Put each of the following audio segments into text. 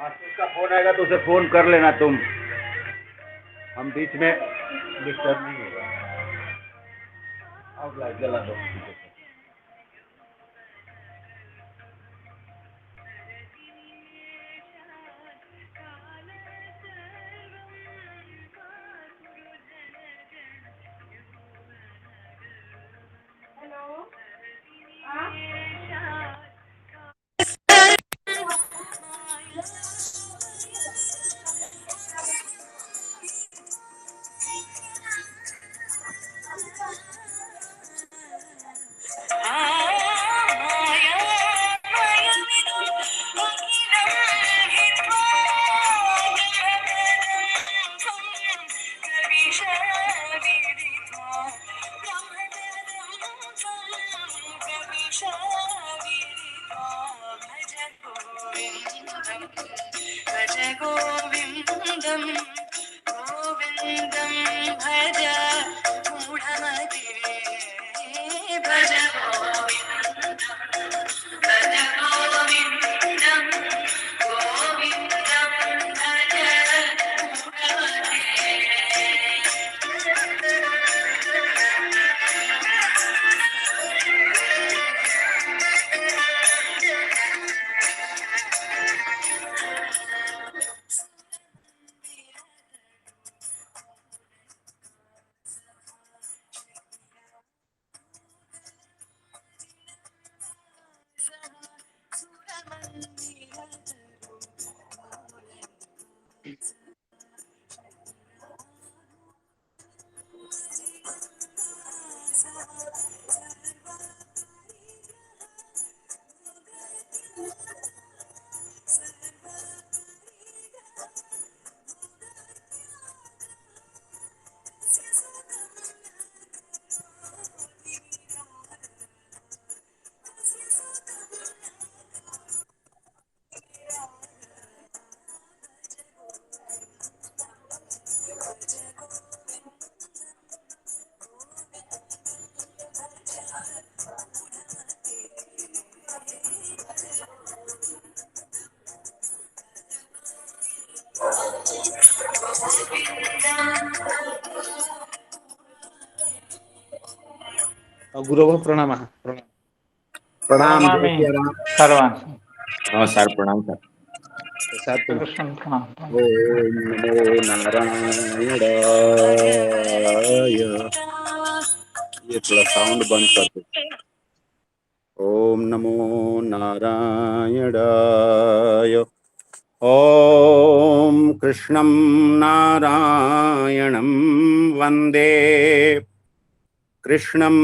आशीष का फोन आएगा तो उसे फोन कर लेना तुम। हम बीच में डिस्टर्ब नहीं होगा। अब लाइट जला दो। गुरव प्रणाम। प्रणाम जय प्रणमामि सिया राम। सर्वान्। हाँ सर प्रणाम सर। कृष्ण प्रणाम। ओम नमो नारायणाय। ये थोड़ा साउंड बंद कर दो। ओम नमो नारायणाय। ओम कृष्णं नारायणं वन्दे। कृष्णं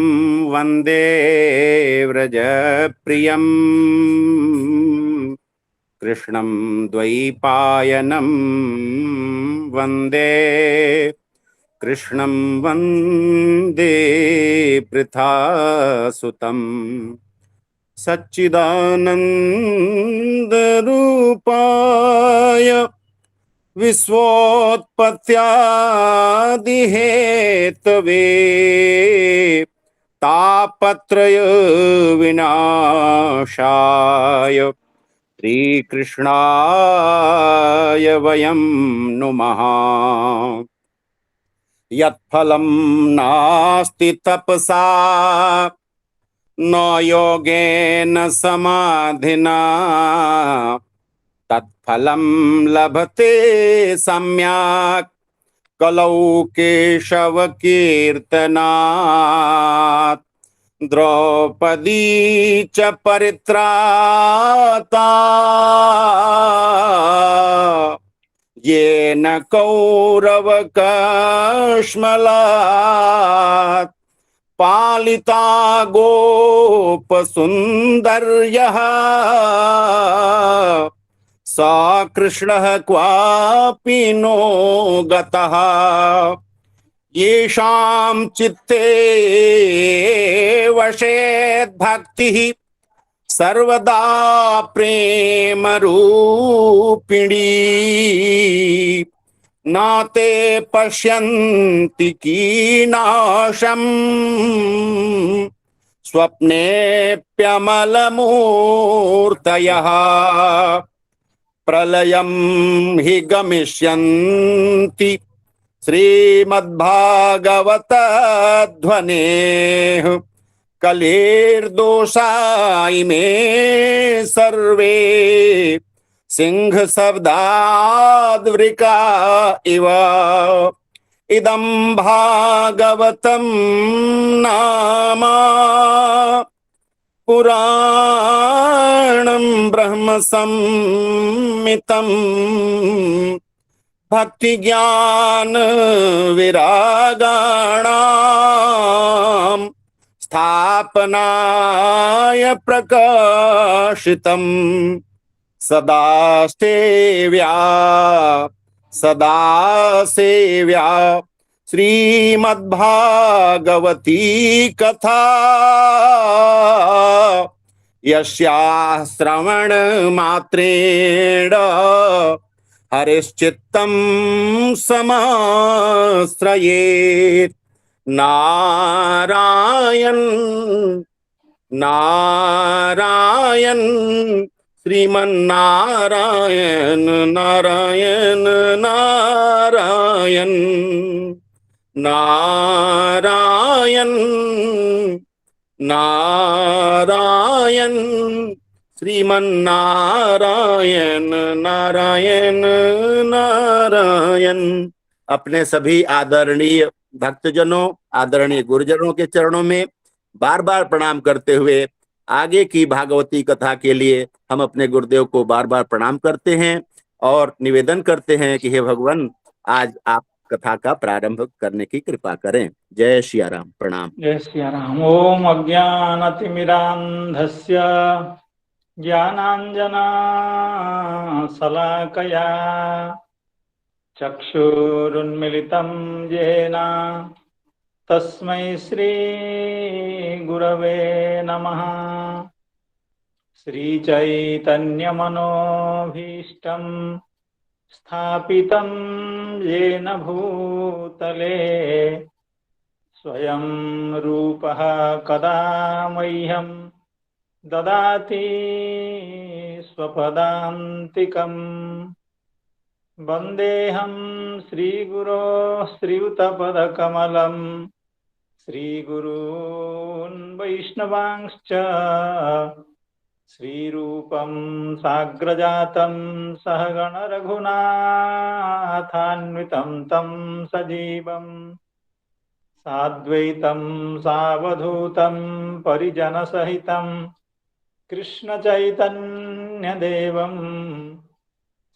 वन्दे व्रजप्रियम्। कृष्णं द्वैपायनं वन्दे। कृष्णं वन्दे पृथासुतं। सच्चिदानन्दरूपाय विश्वोत्पत्त्यादिहेतवे तापत्रय विनाशाय श्रीकृष्णाय वयं नुमः। यत्फलं नास्ति तपसा न योगेन समाधिना तत्फलं लभते सम्यक् कलौ केशवकीर्तनात्। द्रौपदी च परित्राता येन कौरवकश्मलात्। पालिता गोपसुन्दर्यः सा कृष्णः क्वापि नो गतः। येषां चित्ते वशेद्भक्तिः सर्वदा प्रेम रूपिणी। नाते पश्यन्ति कीनाशम् स्वप्नेऽप्यमलमूर्तयः। प्रलयं हि गमिष्यन्ति श्रीमद्भागवत ध्वनेः कलेर्दोषा इमे सर्वे सिंह शब्दाद्वृका इव इदं भागवतं नाम पुराणं ब्रह्म संहितं भक्ति ज्ञान विरागाणां स्थापनाय प्रकाशितं सदा सेव्या श्रीमद्भागवती कथा यस्याः श्रवण मात्रेण हरिश्चित्तं समाश्रयेत् नारायण नारायण श्रीमन्नारायण नारायण नारायण नारायण नारायण श्रीमन्नारायण नारायण नारायण। अपने सभी आदरणीय भक्तजनों, आदरणीय गुरुजनों के चरणों में बार बार प्रणाम करते हुए आगे की भागवती कथा के लिए हम अपने गुरुदेव को बार बार प्रणाम करते हैं और निवेदन करते हैं कि हे भगवान, आज आप कथा का प्रारंभ करने की कृपा करें। जय सिया राम। प्रणाम। जय सिया राम। ओम अज्ञानतिमिरान्धस्य ज्ञानाञ्जनशलाकया चक्षुरुन्मिलितं येन तस्मै श्री गुरवे नमः। श्रीचैतन्यमनोभीष्टं स्थापितं येन भूतले स्वयं रूपः कदा मह्यं ददाति स्वपदान्तिकम्। वन्देऽहं श्रीगुरो श्रीयुतपदकमलं श्रीगुरून् वैष्णवांश्च श्रीरूपं साग्रजातं सहगण रघुनाथान्वितं तं सजीवं साद्वैतं सावधूतं परिजनसहितं कृष्णचैतन्यदेवं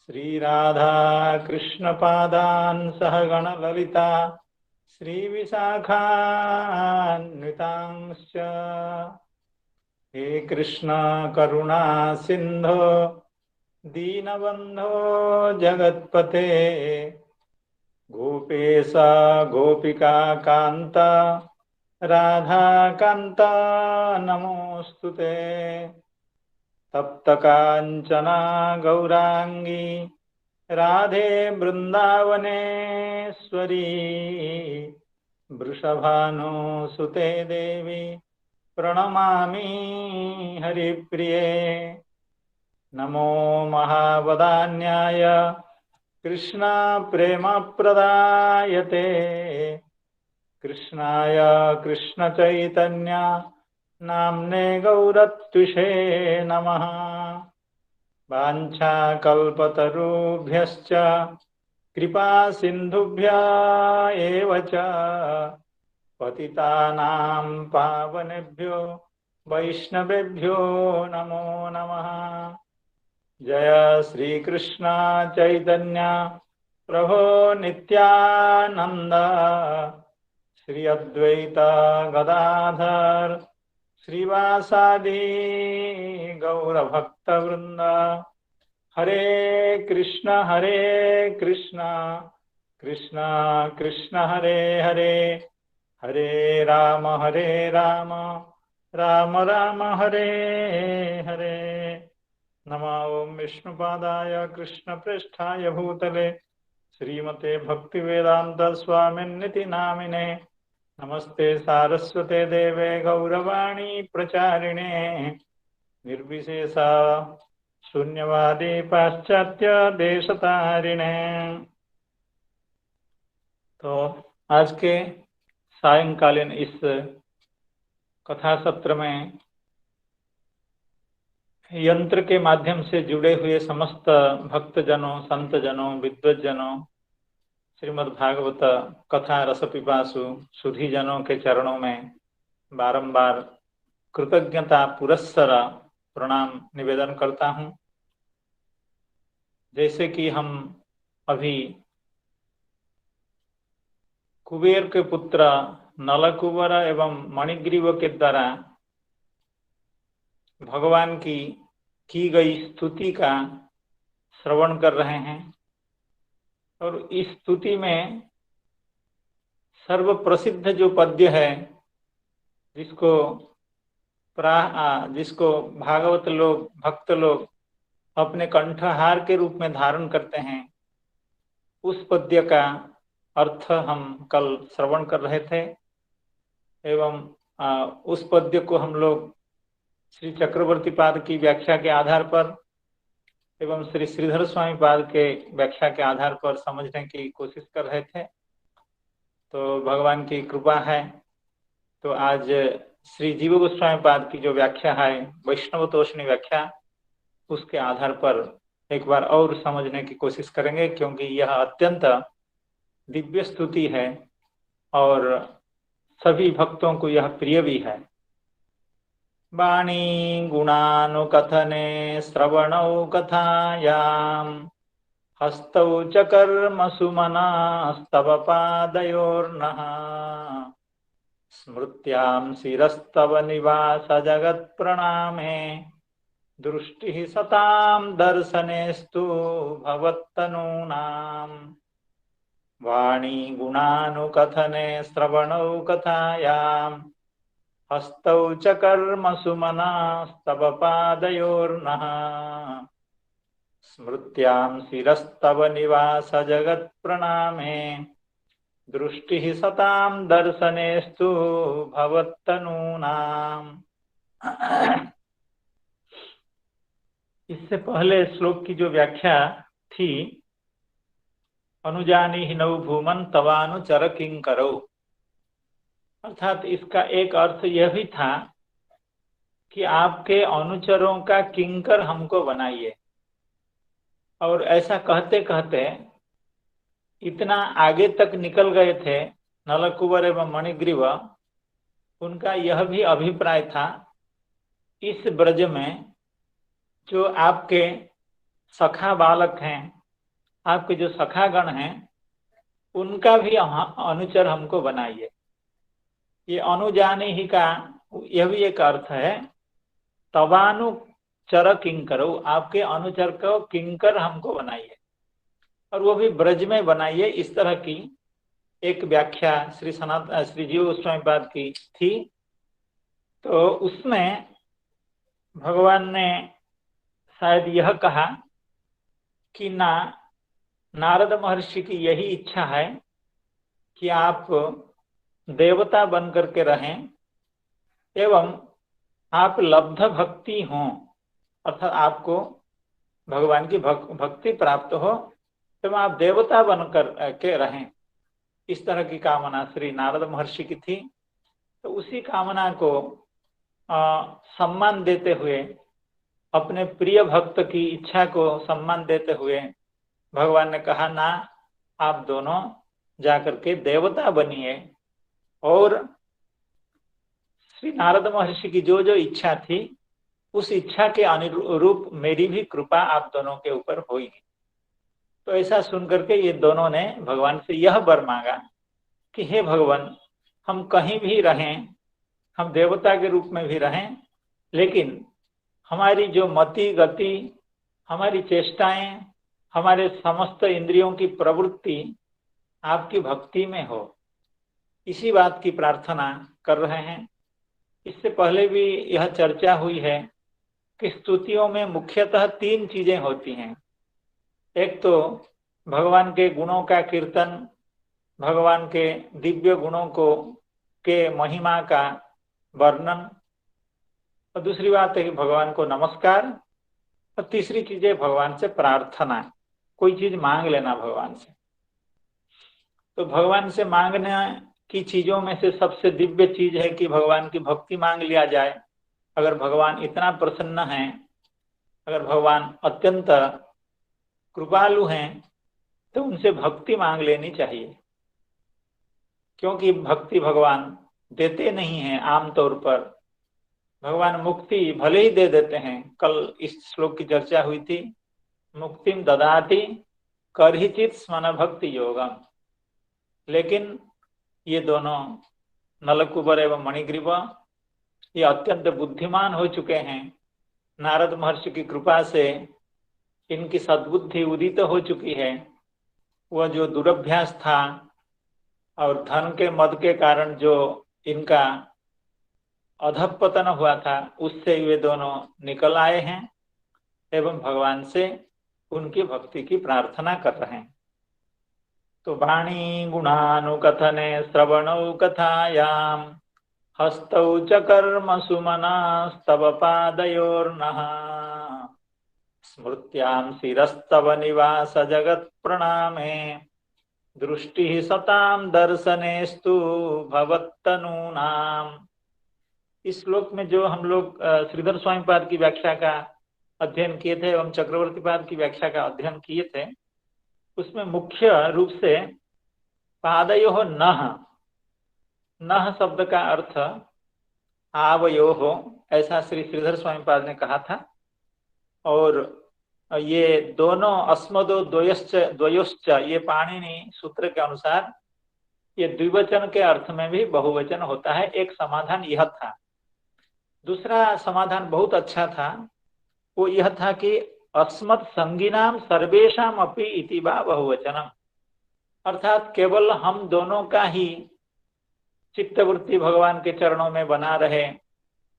श्रीराधा कृष्णपादान् सहगण ललिता श्रीविशाखान्वितांश्च। हे कृष्ण करुणा सिंधो दीनबंधो जगत्पते गोपेश गोपिका कांत राधा कांत नमोस्तुते। तप्त कांचना गौरांगी राधे वृंदावनेश्वरी वृषभानुसुते देवी प्रणमामि हरिप्रिये। नमो महावदान्याय कृष्ण प्रेम प्रदायते कृष्णाय कृष्ण चैतन्य नाम्ने गौरत्विषे नमः। वाञ्छाकल्पतरुभ्यश्च कृपा सिन्धुभ्य एव च पतितानां पावनेभ्यो वैष्णवेभ्यो नमो नमः। जय श्री कृष्ण चैतन्य प्रभो नित्यानंद श्री अद्वैत गदाधर श्रीवासादि गौरभक्तवृंद। हरे कृष्ण कृष्ण कृष्ण हरे हरे हरे राम राम राम हरे हरे। नमो ओम विष्णुपादाय कृष्ण पृष्ठाय भूतले श्रीमते भक्तिवेदांत स्वामिन्निति नामिने। नमस्ते सारस्वते देवे गौरवाणी प्रचारिणे निर्विशेषा शून्यवादी पाश्चात्य देशतारिणे। तो आज के सायंकालीन इस कथा सत्र में यंत्र के माध्यम से जुड़े हुए समस्त भक्तजनों, संतजनों, विद्वज्जनों, श्रीमद् भागवत कथा रस पिपासु सुधीजनों के चरणों में बारंबार कृतज्ञता पुरस्सर प्रणाम निवेदन करता हूं। जैसे कि हम अभी कुबेर के पुत्र नलकुबर एवं मणिग्रीव के द्वारा भगवान की गई स्तुति का श्रवण कर रहे हैं, और इस स्तुति में सर्व प्रसिद्ध जो पद्य है, जिसको भागवत लोग, भक्त लोग अपने कंठहार के रूप में धारण करते हैं, उस पद्य का अर्थ हम कल श्रवण कर रहे थे। एवं उस पद्य को हम लोग श्री चक्रवर्ती पाद की व्याख्या के आधार पर एवं श्री श्रीधर स्वामी पाद के व्याख्या के आधार पर समझने की कोशिश कर रहे थे। तो भगवान की कृपा है, तो आज श्री जीव गोस्वामी पाद की जो व्याख्या है, वैष्णव तोषणी व्याख्या, उसके आधार पर एक बार और समझने की कोशिश करेंगे, क्योंकि यह अत्यंत दिव्य स्तुति है और सभी भक्तों को यह प्रिय भी है। वाणी गुणानुकथने श्रवणौ कथायां हस्तौ च कर्मसु मनास्तव पादयोर्नः स्मृत्यां शिरस्तव निवास जगत् प्रणामे दृष्टिः सतां दर्शनेस्तु भवत्तनूनाम्। वाणी गुणानुकथने श्रवणौ कथायां हस्तौ च कर्मसु मनास्तव पादयोर्नः स्मृत्यां शिरस्तव निवास जगत् प्रणामे दृष्टिः सतां दर्शनेस्तु भवत्तनूनाम्। इससे पहले श्लोक की जो व्याख्या थी, अनुजानी ही नौ भूमन तवानुचर किंकरो, अर्थात इसका एक अर्थ यह भी था कि आपके अनुचरों का किंकर हमको बनाइए। और ऐसा कहते कहते इतना आगे तक निकल गए थे नलकुबर एवं मणिग्रीव, उनका यह भी अभिप्राय था, इस ब्रज में जो आपके सखा बालक हैं, आपके जो सखागण हैं, उनका भी अनुचर हमको बनाइए। ये अनुजानी ही का यह भी एक अर्थ है, तवानुचर किंकरो, आपके अनुचर को किंकर हमको बनाइए, और वो भी ब्रज में बनाइए। इस तरह की एक व्याख्या श्री जीव गोस्वामी पाद की थी। तो उसमें भगवान ने शायद यह कहा कि नारद महर्षि की यही इच्छा है कि आप देवता बन करके रहें एवं आप लब्ध भक्ति हों, अर्थात आपको भगवान की भक्ति प्राप्त हो एवं आप देवता बनकर के रहें। इस तरह की कामना श्री नारद महर्षि की थी। तो उसी कामना को सम्मान देते हुए, अपने प्रिय भक्त की इच्छा को सम्मान देते हुए भगवान ने कहा, ना, आप दोनों जाकर के देवता बनिए। और श्री नारद महर्षि की जो जो इच्छा थी, उस इच्छा के अनुरूप मेरी भी कृपा आप दोनों के ऊपर होगी। तो ऐसा सुनकर के ये दोनों ने भगवान से यह वर मांगा कि हे भगवान, हम कहीं भी रहें, हम देवता के रूप में भी रहें, लेकिन हमारी जो मति गति, हमारी चेष्टाएं, हमारे समस्त इंद्रियों की प्रवृत्ति आपकी भक्ति में हो, इसी बात की प्रार्थना कर रहे हैं। इससे पहले भी यह चर्चा हुई है कि स्तुतियों में मुख्यतः 3 चीजें होती हैं। एक तो भगवान के गुणों का कीर्तन, भगवान के दिव्य गुणों के महिमा का वर्णन, और दूसरी बात है कि भगवान को नमस्कार और तीसरी चीज है भगवान से प्रार्थना, कोई चीज मांग लेना भगवान से। तो भगवान से मांगने की चीजों में से सबसे दिव्य चीज है कि भगवान की भक्ति मांग लिया जाए। अगर भगवान इतना प्रसन्न है, अगर भगवान अत्यंत कृपालु हैं, तो उनसे भक्ति मांग लेनी चाहिए, क्योंकि भक्ति भगवान देते नहीं हैं। आमतौर पर भगवान मुक्ति भले ही दे देते हैं। कल इस श्लोक की चर्चा हुई थी, मुक्तिम ददाति करहिचित स्मन भक्ति योगम। लेकिन ये दोनों नलकुबर एवं मणिग्रीव ये अत्यंत बुद्धिमान हो चुके हैं। नारद महर्षि की कृपा से इनकी सद्बुद्धि उदित हो चुकी है। वह जो दुरभ्यास था और धन के मद के कारण जो इनका अधःपतन हुआ था, उससे वे दोनों निकल आए हैं एवं भगवान से उनकी भक्ति की प्रार्थना कर रहे हैं। तो वाणी गुणानुकथने श्रवणौ कथायाम हस्तौ च कर्मसु मनस्तव पादयोर्नः स्मृत्यां शिरस्तव निवास जगत प्रणामे दृष्टि सताम दर्शनेस्तु भवत्तनूनाम। इस श्लोक में जो हम लोग श्रीधर स्वामी पाद की व्याख्या का अध्ययन किए थे एवं चक्रवर्ती पाद की व्याख्या का अध्ययन किए थे, उसमें मुख्य रूप से पादयोः नः, नः शब्द का अर्थ आवयोः, ऐसा श्री श्रीधर स्वामी पाद ने कहा था। और ये दोनों अस्मदो द्वयोश्च ये पाणिनि सूत्र के अनुसार ये द्विवचन के अर्थ में भी बहुवचन होता है। एक समाधान यह था। दूसरा समाधान बहुत अच्छा था, वो यह था कि अस्मत् संगिनाम सर्वेषाम अपि इति वा बहुवचनम, अर्थात केवल हम दोनों का ही चित्तवृत्ति भगवान के चरणों में बना रहे,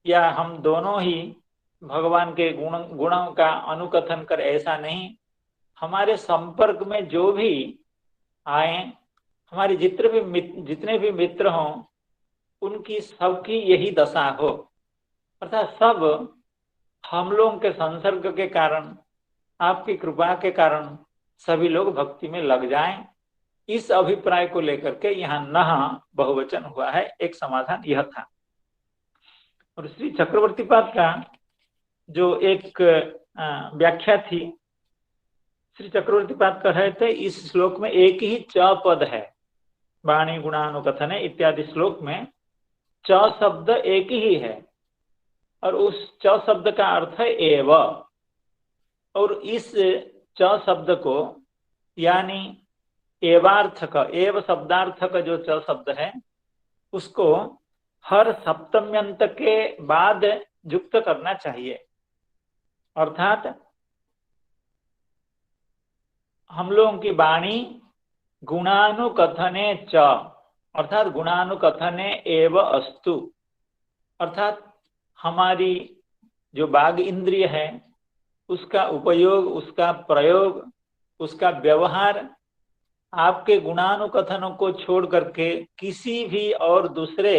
या हम दोनों ही भगवान के गुणों का अनुकथन कर, ऐसा नहीं। हमारे संपर्क में जो भी आए, हमारे जितने भी मित्र हों, उनकी सबकी यही दशा हो, अर्थात सब हम लोगों के संसर्ग के कारण, आपकी कृपा के कारण सभी लोग भक्ति में लग जाएं। इस अभिप्राय को लेकर के यहाँ नः बहुवचन हुआ है। एक समाधान यह था। और श्री चक्रवर्ती पाद का जो एक व्याख्या थी, श्री चक्रवर्ती पाद कह रहे थे इस श्लोक में एक ही च पद है। वाणी गुणानुकथने इत्यादि श्लोक में च शब्द एक ही है, और उस च शब्द का अर्थ है एव। और इस च शब्द को, यानी एवार्थक, एव शब्दार्थक जो च शब्द है, उसको हर सप्तम्यंत के बाद युक्त करना चाहिए। अर्थात हम लोगों की वाणी गुणानुकथने च, अर्थात गुणानुकथने एव अस्तु, अर्थात हमारी जो वाग इंद्रिय है उसका उपयोग, उसका प्रयोग, उसका व्यवहार आपके गुणानुकथनों को छोड़ करके किसी भी और दूसरे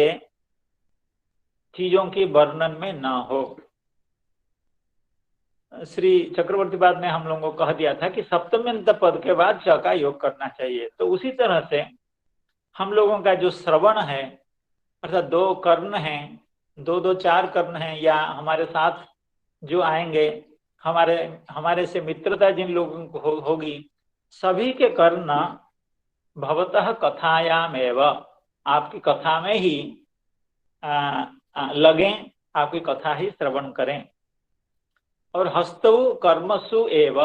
चीजों की वर्णन में ना हो। श्री चक्रवर्ती पाद ने हम लोगों को कह दिया था कि सप्तम्यंत पद के बाद च का योग करना चाहिए। तो उसी तरह से हम लोगों का जो श्रवण है, अर्थात दो कर्ण हैं, दो चार कर्ण हैं, या हमारे साथ जो आएंगे, हमारे से मित्रता जिन लोगों को होगी, सभी के कर्ण भवतः कथायाम एव, आपकी कथा में ही लगें, आपकी कथा ही श्रवण करें। और हस्तौ कर्मसु एव,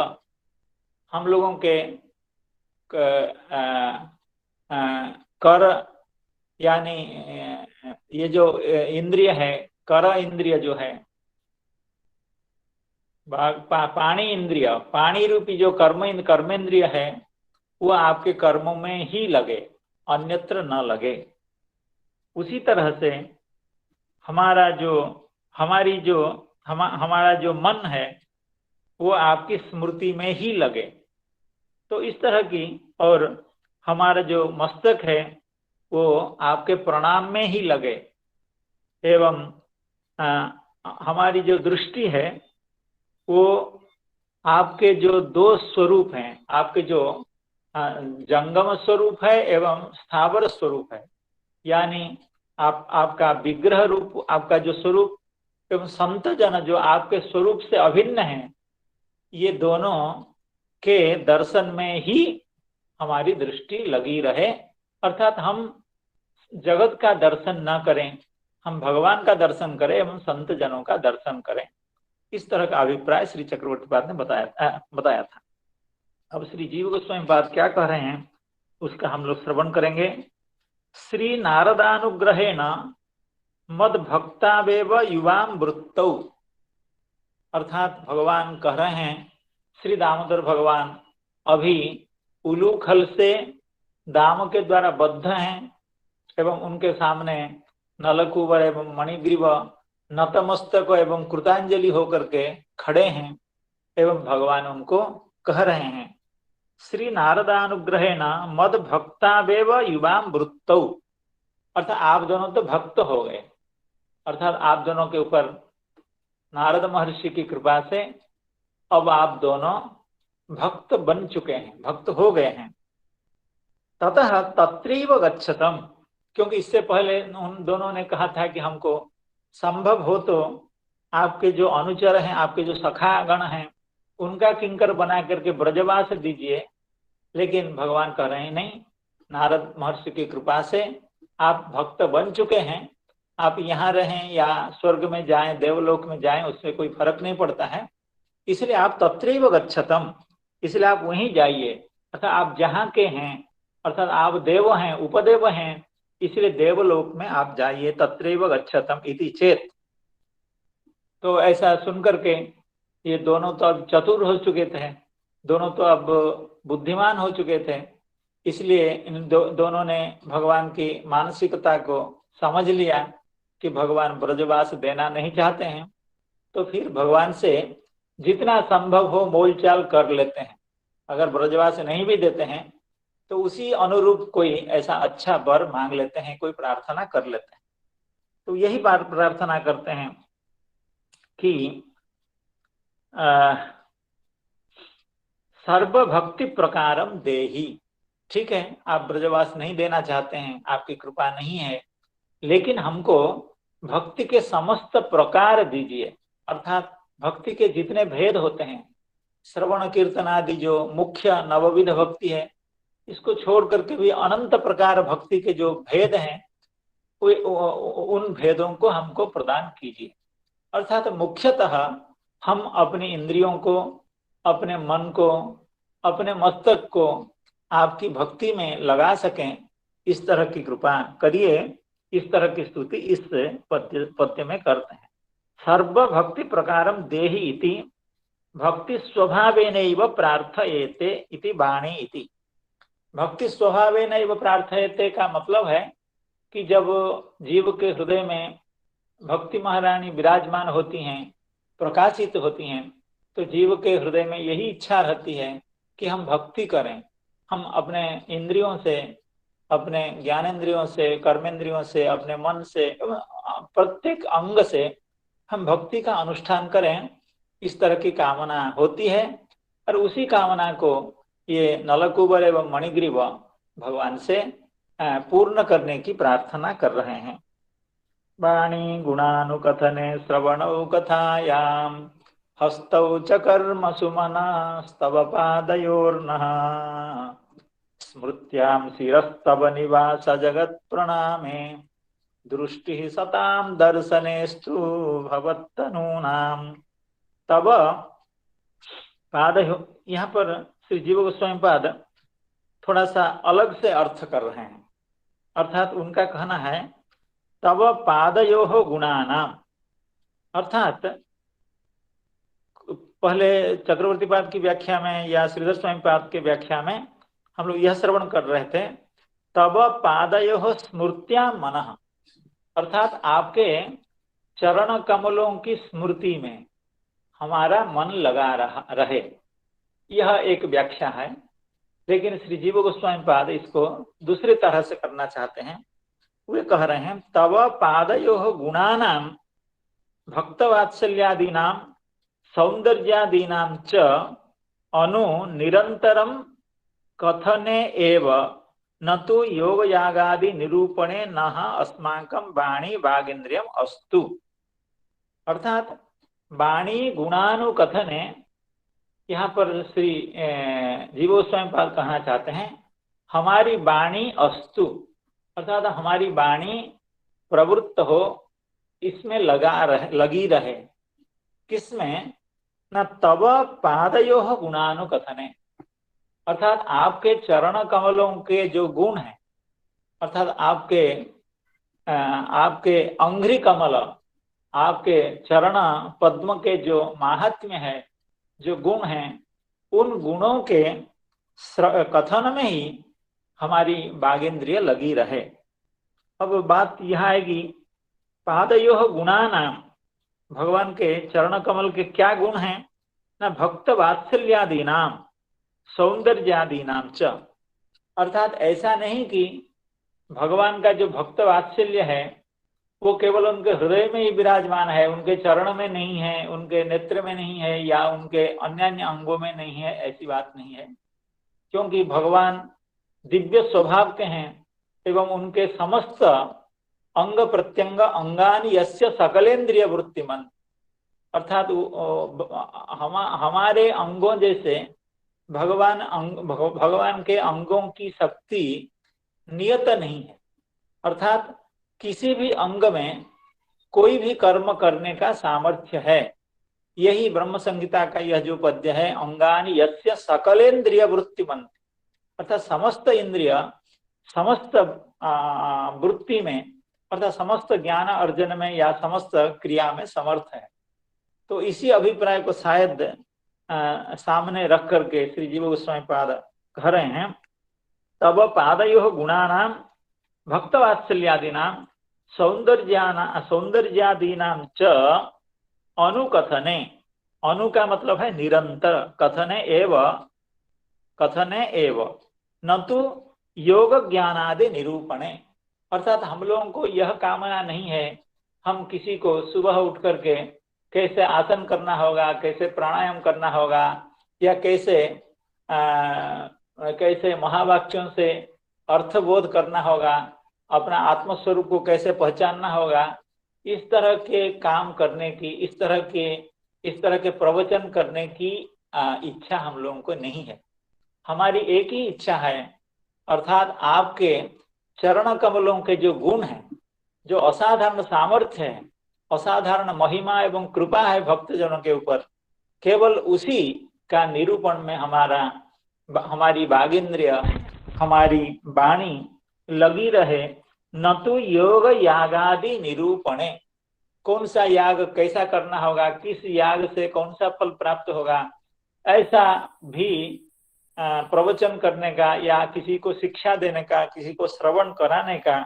हम लोगों के कर, यानी ये जो इंद्रिय है, कर इंद्रिय जो है, पाणी इंद्रिय, पाणी रूपी जो कर्मेंद्रिय है, वो आपके कर्मों में ही लगे, अन्यत्र न लगे। उसी तरह से हमारा जो मन है वो आपकी स्मृति में ही लगे। तो इस तरह की, और हमारा जो मस्तक है वो आपके प्रणाम में ही लगे, एवं हमारी जो दृष्टि है वो आपके जो दो स्वरूप हैं, आपके जो जंगम स्वरूप है एवं स्थावर स्वरूप है, यानी आपका विग्रह रूप, आपका जो स्वरूप एवं संत जन जो आपके स्वरूप से अभिन्न है, ये दोनों के दर्शन में ही हमारी दृष्टि लगी रहे। अर्थात हम जगत का दर्शन न करें, हम भगवान का दर्शन करें एवं संत जनों का दर्शन करें। इस तरह का अभिप्राय श्री चक्रवर्तीपाद ने बताया था। अब श्री जीव गोस्वामी पाद क्या कह रहे हैं उसका हम लोग श्रवण करेंगे। श्री नारदानुग्रहेण मद भक्तावेव युवाम वृत्तौ, अर्थात भगवान कह रहे हैं, श्री दामोदर भगवान अभी उलूखल से दाम के द्वारा बद्ध हैं एवं उनके सामने नलकुबर एवं मणिग्रीव नतमस्तक एवं कृतांजलि होकर के खड़े हैं एवं भगवान उनको कह रहे हैं, श्री नारदानुग्रहेण मद भक्तावेव युवाम वृत्तौ, अर्थात आप दोनों तो भक्त हो गए, अर्थात आप दोनों के ऊपर नारद महर्षि की कृपा से अब आप दोनों भक्त बन चुके हैं, भक्त हो गए हैं। ततः तत्रैव गच्छतम, क्योंकि इससे पहले उन दोनों ने कहा था कि हमको संभव हो तो आपके जो अनुचर हैं, आपके जो सखा गण हैं, उनका किंकर बना करके ब्रजवास दीजिए। लेकिन भगवान कह रहे हैं नहीं, नारद महर्षि की कृपा से आप भक्त बन चुके हैं, आप यहाँ रहें या स्वर्ग में जाएं, देवलोक में जाएं, उसमें कोई फर्क नहीं पड़ता है, इसलिए आप तत्रैव गच्छतम, इसलिए आप वहीं जाइए। अर्थात आप जहाँ के हैं, अर्थात आप देव हैं, उपदेव हैं, इसलिए देवलोक में आप जाइए। तत्रैव गच्छतम इति चेत, तो ऐसा सुनकर के ये दोनों तो अब चतुर हो चुके थे, दोनों तो अब बुद्धिमान हो चुके थे, इसलिए इन दोनों ने भगवान की मानसिकता को समझ लिया कि भगवान ब्रजवास देना नहीं चाहते हैं, तो फिर भगवान से जितना संभव हो मोलचाल कर लेते हैं। अगर ब्रजवास नहीं भी देते हैं तो उसी अनुरूप कोई ऐसा अच्छा वर मांग लेते हैं, कोई प्रार्थना कर लेते हैं। तो यही बात प्रार्थना करते हैं कि सर्वभक्ति प्रकारम देहि, ठीक है, आप ब्रजवास नहीं देना चाहते हैं, आपकी कृपा नहीं है, लेकिन हमको भक्ति के समस्त प्रकार दीजिए। अर्थात भक्ति के जितने भेद होते हैं, श्रवण कीर्तन आदि जो मुख्य नवविध भक्ति है, इसको छोड़ करके भी अनंत प्रकार भक्ति के जो भेद हैं, उन भेदों को हमको प्रदान कीजिए। अर्थात मुख्यतः हम अपनी इंद्रियों को, अपने मन को, अपने मस्तक को आपकी भक्ति में लगा सकें, इस तरह की कृपा करिए। इस तरह की स्तुति इस पद्य में करते हैं। सर्व भक्ति प्रकारम देहि इति भक्ति स्वभावेनैव प्रार्थयेते इति वाणी इति। भक्ति स्वभावेनैव प्रार्थयेते का मतलब है कि जब जीव के हृदय में भक्ति महारानी विराजमान होती हैं, प्रकाशित होती हैं, तो जीव के हृदय में यही इच्छा रहती है कि हम भक्ति करें। हम अपने इंद्रियों से, अपने ज्ञानेंद्रियों से, कर्मेंद्रियों से, अपने मन से, प्रत्येक अंग से हम भक्ति का अनुष्ठान करें, इस तरह की कामना होती है। और उसी कामना को ये नलकुबर एवं मणिग्रीव भगवान से पूर्ण करने की प्रार्थना कर रहे हैं। वाणी गुणानुकथने श्रवणौ कथायाम हस्तौ च कर्मसु मनस्तव पादयोर्नः स्मृत्यां शिरस्तव निवास जगत् प्रणामे दृष्टि सतां दर्शनेस्तु भवत्तनूनां तब पाद। यहाँ पर श्री जीव गोस्वामी पाद थोड़ा सा अलग से अर्थ कर रहे हैं। अर्थात उनका कहना है तब पादयोः गुणानाम, अर्थात पहले चक्रवर्ती पाद की व्याख्या में या श्रीधर स्वामी पाद के व्याख्या में हम लोग यह श्रवण कर रहे थे, तब पादयोः स्मृत्यां मनः, अर्थात आपके चरण कमलों की स्मृति में हमारा मन लगा रहे, यह एक व्याख्या है। लेकिन श्री जीव गोस्वामी पाद इसको दूसरी तरह से करना चाहते हैं। वे कह रहे हैं तव पादयोः गुणानां भक्तवात्सल्यादीनां सौंदर्यादीनां च अनु निरंतरम कथने एव न तो योग यागादि निरूपणे न अस्माकं वाणी वागेन्द्रियम अस्तु। अर्थात वाणी गुणानुकथने, यहाँ पर श्री जीवो स्वयंपाल कहना चाहते हैं हमारी वाणी अस्तु, अर्थात हमारी वाणी प्रवृत्त हो, इसमें लगी रहे। किसमें? न तव पादयोः गुणानुकथने, अर्थात आपके चरण कमलों के जो गुण हैं, अर्थात आपके अंघ्रि कमल, आपके चरण पद्म के जो महात्म्य है, जो गुण हैं, उन गुणों के कथन में ही हमारी वागेंद्रिय लगी रहे। अब बात यह आएगी पादयोः गुणानां, भगवान के चरण कमल के क्या गुण हैं? न भक्त वात्सल्यादीनां सौंदर्यादीनां च, अर्थात ऐसा नहीं कि भगवान का जो भक्त वात्सल्य है वो केवल उनके हृदय में ही विराजमान है, उनके चरण में नहीं है, उनके नेत्र में नहीं है, या उनके अन्य अन्य अंगों में नहीं है, ऐसी बात नहीं है। क्योंकि भगवान दिव्य स्वभाव के हैं एवं उनके समस्त अंग प्रत्यंग अंगानि यस्य सकलेन्द्रिय वृत्तिमन, अर्थात हमारे अंगों जैसे भगवान के अंगों की शक्ति नियत नहीं है। अर्थात किसी भी अंग में कोई भी कर्म करने का सामर्थ्य है। यही ब्रह्म संहिता का यह जो पद्य है, अंगानि यस्य सकलेन्द्रिय वृत्तिमन, अर्थात समस्त इंद्रिय समस्त वृत्ति में, अर्थात समस्त ज्ञान अर्जन में या समस्त क्रिया में समर्थ है। तो इसी अभिप्राय को शायद सामने रख करके श्री जीव गोस्वामी पाद कह रहे हैं तब पादयोः गुणानां भक्तवात्सल्यादीनां सौंदर्यादीनां च अनुकथने, अनु का मतलब है निरंतर, कथने एव न तो योग ज्ञानादि निरूपणे, अर्थात हम लोगों को यह कामना नहीं है हम किसी को सुबह उठ करके कैसे आसन करना होगा, कैसे प्राणायाम करना होगा, या कैसे महावाक्यों से अर्थबोध करना होगा, अपना आत्मस्वरूप को कैसे पहचानना होगा, इस तरह के काम करने की, इस तरह के प्रवचन करने की इच्छा हम लोगों को नहीं है। हमारी एक ही इच्छा है, अर्थात आपके चरण कमलों के जो गुण हैं, जो असाधारण सामर्थ्य है, असाधारण महिमा एवं कृपा है भक्तजनों के ऊपर, केवल उसी का निरूपण में हमारी वागेंद्रिय, हमारी वाणी लगी रहे। न तो योग यागादि निरूपणे, कौन सा याग कैसा करना होगा, किस याग से कौन सा फल प्राप्त होगा, ऐसा भी प्रवचन करने का या किसी को शिक्षा देने का, किसी को श्रवण कराने का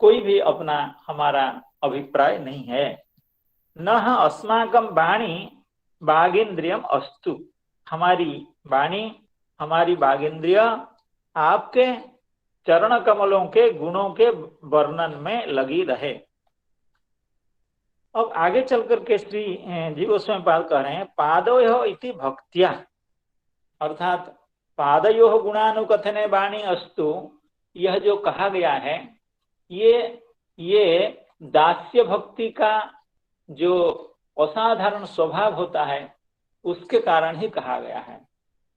कोई भी अपना हमारा अभिप्राय नहीं है। न अस्माकं वाणी वागेन्द्रियम अस्तु, हमारी वाणी, हमारी वागेन्द्रिय आपके चरण कमलों के गुणों के वर्णन में लगी रहे। अब आगे चल करके श्री जीव गोस्वामी पाद कह रहे हैं पादयोः इति भक्त्या, अर्थात पादयोः गुणानुकथने वाणी अस्तु, यह जो कहा गया है ये दास्य भक्ति का जो असाधारण स्वभाव होता है उसके कारण ही कहा गया है।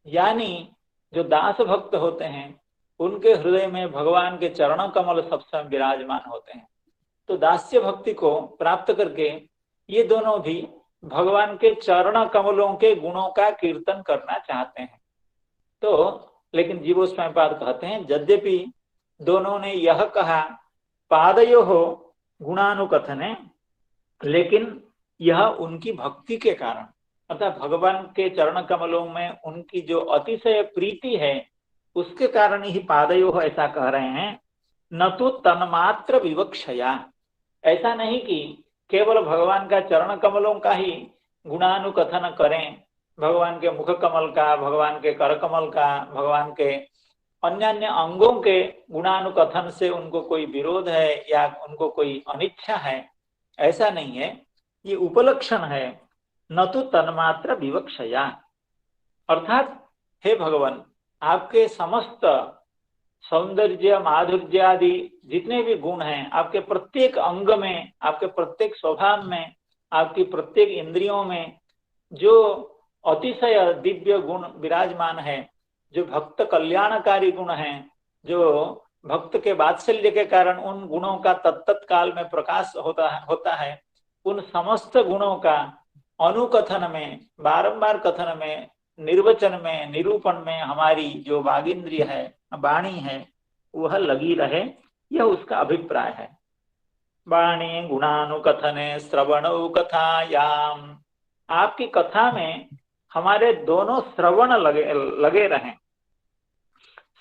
यानी जो दास भक्त होते हैं उनके हृदय में भगवान के चरण कमल सब समय विराजमान होते हैं। तो दास्य भक्ति को प्राप्त करके ये दोनों भी भगवान के चरण कमलों के गुणों का कीर्तन करना चाहते हैं। तो लेकिन जीव गोस्वामी पाद कहते हैं यद्यपि दोनों ने यह कहा पादयोः गुणानुकथने, लेकिन यह उनकी भक्ति के कारण, अर्थात भगवान के चरण कमलों में उनकी जो अतिशय प्रीति है उसके कारण ही पादयोः ऐसा कह रहे हैं। न तो तन्मात्र विवक्षया, ऐसा नहीं कि केवल भगवान का चरण कमलों का ही गुणानुकथन करें, भगवान के मुख कमल का, भगवान के कर कमल का, भगवान के अन्य अन्य अंगों के गुणानुकथन से उनको कोई विरोध है या उनको कोई अनिच्छा है, ऐसा नहीं है। ये उपलक्षण है न तो तन्मात्र विवक्षया। अर्थात हे भगवान, आपके समस्त सौंदर्य माधुर्य आदि जितने भी गुण हैं, आपके प्रत्येक अंग में, आपके प्रत्येक स्वभाव में, आपकी प्रत्येक इंद्रियों में जो अतिशय दिव्य गुण विराजमान है, जो भक्त कल्याणकारी गुण हैं, जो भक्त के वात्सल्य के कारण उन गुणों का तत्त काल में प्रकाश होता है, उन समस्त गुणों का अनुकथन में, बारंबार कथन में, निर्वचन में, निरूपण में हमारी जो वागिंद्रिय है, वाणी है, वह लगी रहे, यह उसका अभिप्राय है। वाणी गुणानुकथने श्रवणौ कथायाम, आपकी कथा में हमारे दोनों श्रवण लगे रहें।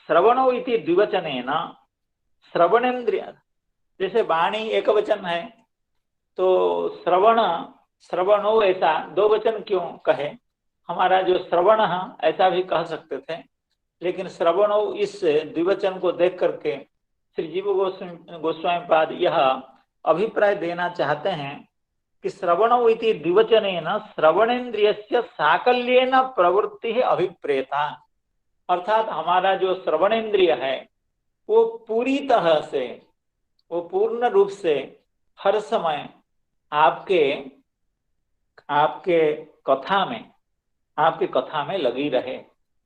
श्रवणौ इति द्विवचनेन, श्रवणेन्द्रिय, जैसे वाणी एक वचन है तो श्रवणो ऐसा दो वचन क्यों कहे? हमारा जो श्रवण ऐसा भी कह सकते थे, लेकिन श्रवणो इस द्विवचन को देख करके श्री जीव गोस्वामी पाद यह अभिप्राय देना चाहते हैं कि श्रवणो इति द्विवचनेन श्रवणेन्द्रियस्य साकल्येन प्रवृत्ति अभिप्रेता। अर्थात हमारा जो श्रवणेन्द्रिय है वो पूरी तरह से, वो पूर्ण रूप से हर समय आपके कथा में लगी रहे,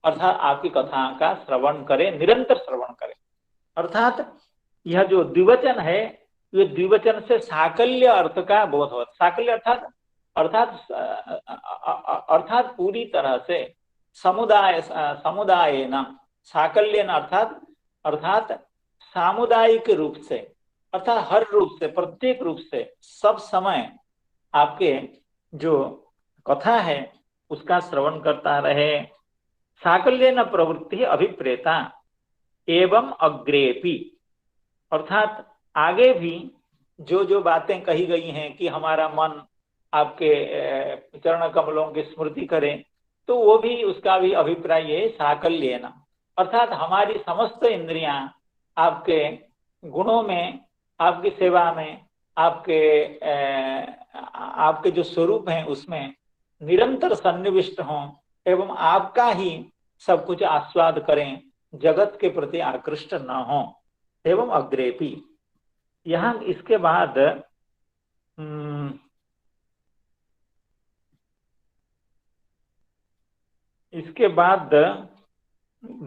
अर्थात आपकी कथा का श्रवण करे, निरंतर श्रवण करे। अर्थात यह जो द्विवचन है, ये द्विवचन से साकल्य अर्थ का बोध हो। साकल्य अर्थात पूरी तरह से, समुदायेन, साकल्येन अर्थात सामुदायिक रूप से, अर्थात हर रूप से, प्रत्येक रूप से, सब समय आपके जो कथा है उसका श्रवण करता रहे। साकल्येन प्रवृत्ति अभिप्रेता एवं अग्रेपि, अर्थात आगे भी जो जो बातें कही गई हैं कि हमारा मन आपके चरण कमलों की स्मृति करे, तो वो भी, उसका भी अभिप्राय ये साकल्येन, अर्थात हमारी समस्त इंद्रियां आपके गुणों में, आपकी सेवा में, आपके जो स्वरूप हैं उसमें निरंतर सन्निविष्ट हों एवं आपका ही सब कुछ आस्वाद करें, जगत के प्रति आकृष्ट न हो। एवं अग्रेपि, यहाँ इसके बाद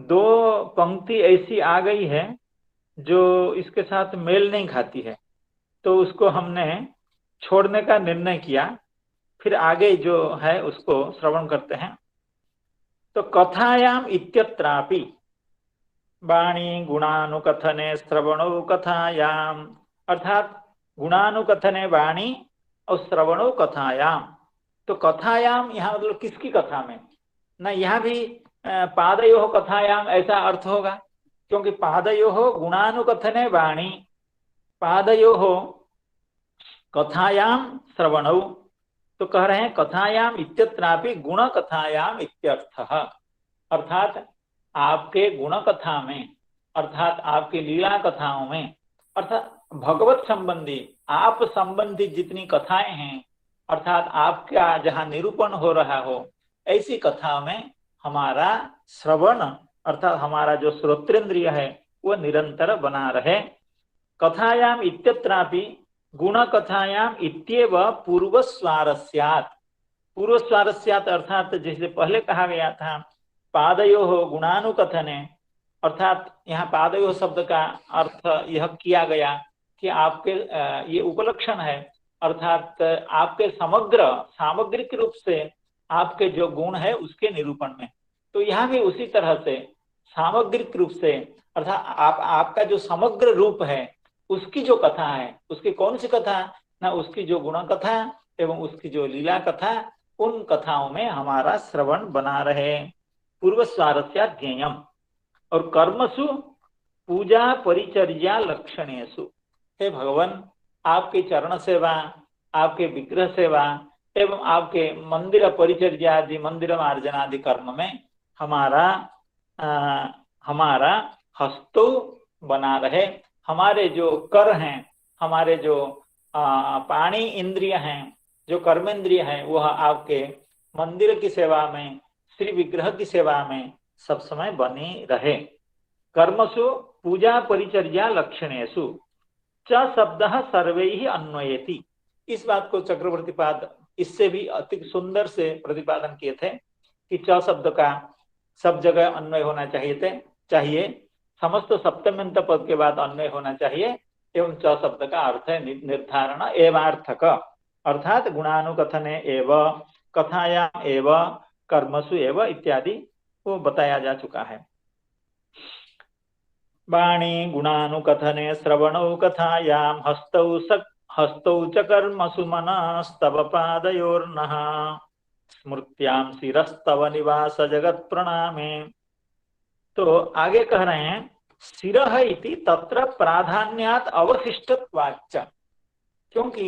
दो पंक्ति ऐसी आ गई है जो इसके साथ मेल नहीं खाती है, तो उसको हमने छोड़ने का निर्णय किया। फिर आगे जो है उसको श्रवण करते हैं। तो कथायाम इत्यत्रापि, वाणी गुणानुकथने श्रवणो कथायाम, अर्थात गुणानुकथने वाणी और श्रवणो कथायाम। तो कथायाम यहाँ मतलब किसकी कथा में? ना यहाँ भी पादयो कथायाम ऐसा अर्थ होगा, क्योंकि पादयो गुणानुकथने वाणी, पादयो कथायाम श्रवणौ, तो कह रहे हैं कथायाम इत्यत्रापि गुण कथायाम इत्यर्थः, अर्थात आपके गुण कथा में, अर्थात आपकी लीला कथाओं में, अर्थात भगवत संबंधी, आप संबंधी जितनी कथाएं हैं, अर्थात आपका जहाँ निरूपण हो रहा हो, ऐसी कथा में हमारा श्रवण, अर्थात हमारा जो श्रोत्रेंद्रिय है वो निरंतर बना रहे। कथायाम इत्यत्रापि गुण कथायाम इत्येव पूर्वस्वारस्यात्, पूर्वस्वारस्यात् अर्थात जैसे पहले कहा गया था पादयो गुणानुकथने, अर्थात यहाँ पादयो शब्द का अर्थ यह किया गया कि आपके ये उपलक्षण है, अर्थात आपके समग्र सामग्रिक रूप से आपके जो गुण है उसके निरूपण में। तो यहाँ भी उसी तरह से सामग्रिक रूप से, अर्थात आपका जो समग्र रूप है उसकी जो कथा है, उसकी कौन सी कथा? ना उसकी जो गुण कथा एवं उसकी जो लीला कथा, उन कथाओं में हमारा श्रवण बना रहे। पूर्व स्वारस्याध्ययम। और कर्मसु पूजा परिचर्या लक्षणेषु, हे भगवान, आपकी चरण सेवा, आपके विग्रह सेवा एवं आपके मंदिर परिचर्या आदि, मंदिर मार्जन आदि कर्म में हमारा हस्तो बना रहे। हमारे जो कर हैं, हमारे जो पाणी इंद्रिय हैं, जो कर्मेंद्रिय हैं वह आपके मंदिर की सेवा में, श्री विग्रह की सेवा में सब समय बनी रहे। कर्मसु पूजा परिचर्या लक्षणेषु च शब्दः सर्वैः अन्वयेति। इस बात को चक्रवर्ती पाद इससे भी अति सुंदर से प्रतिपादन किए थे कि च शब्द का सब जगह अन्वय होना चाहिए, समस्त सप्तम्यंत पद के बाद अन्वय होना चाहिए, एवं च शब्द का अर्थ है निर्धारण एवार्थक, अर्थात गुणानुकथने एव, कथायाम एव, कर्मसु एव इत्यादि वो बताया जा चुका है। वाणी गुणानुकथने श्रवणौ कथायाम हस्तौ च कर्मसु मनस्तव पादयोर्नः स्मृत्याम शिरस्तव निवास जगत प्रणामे। तो आगे कह रहे हैं शिरः इति तत्र प्राधान्यात् अवशिष्टत्वाच्च, क्योंकि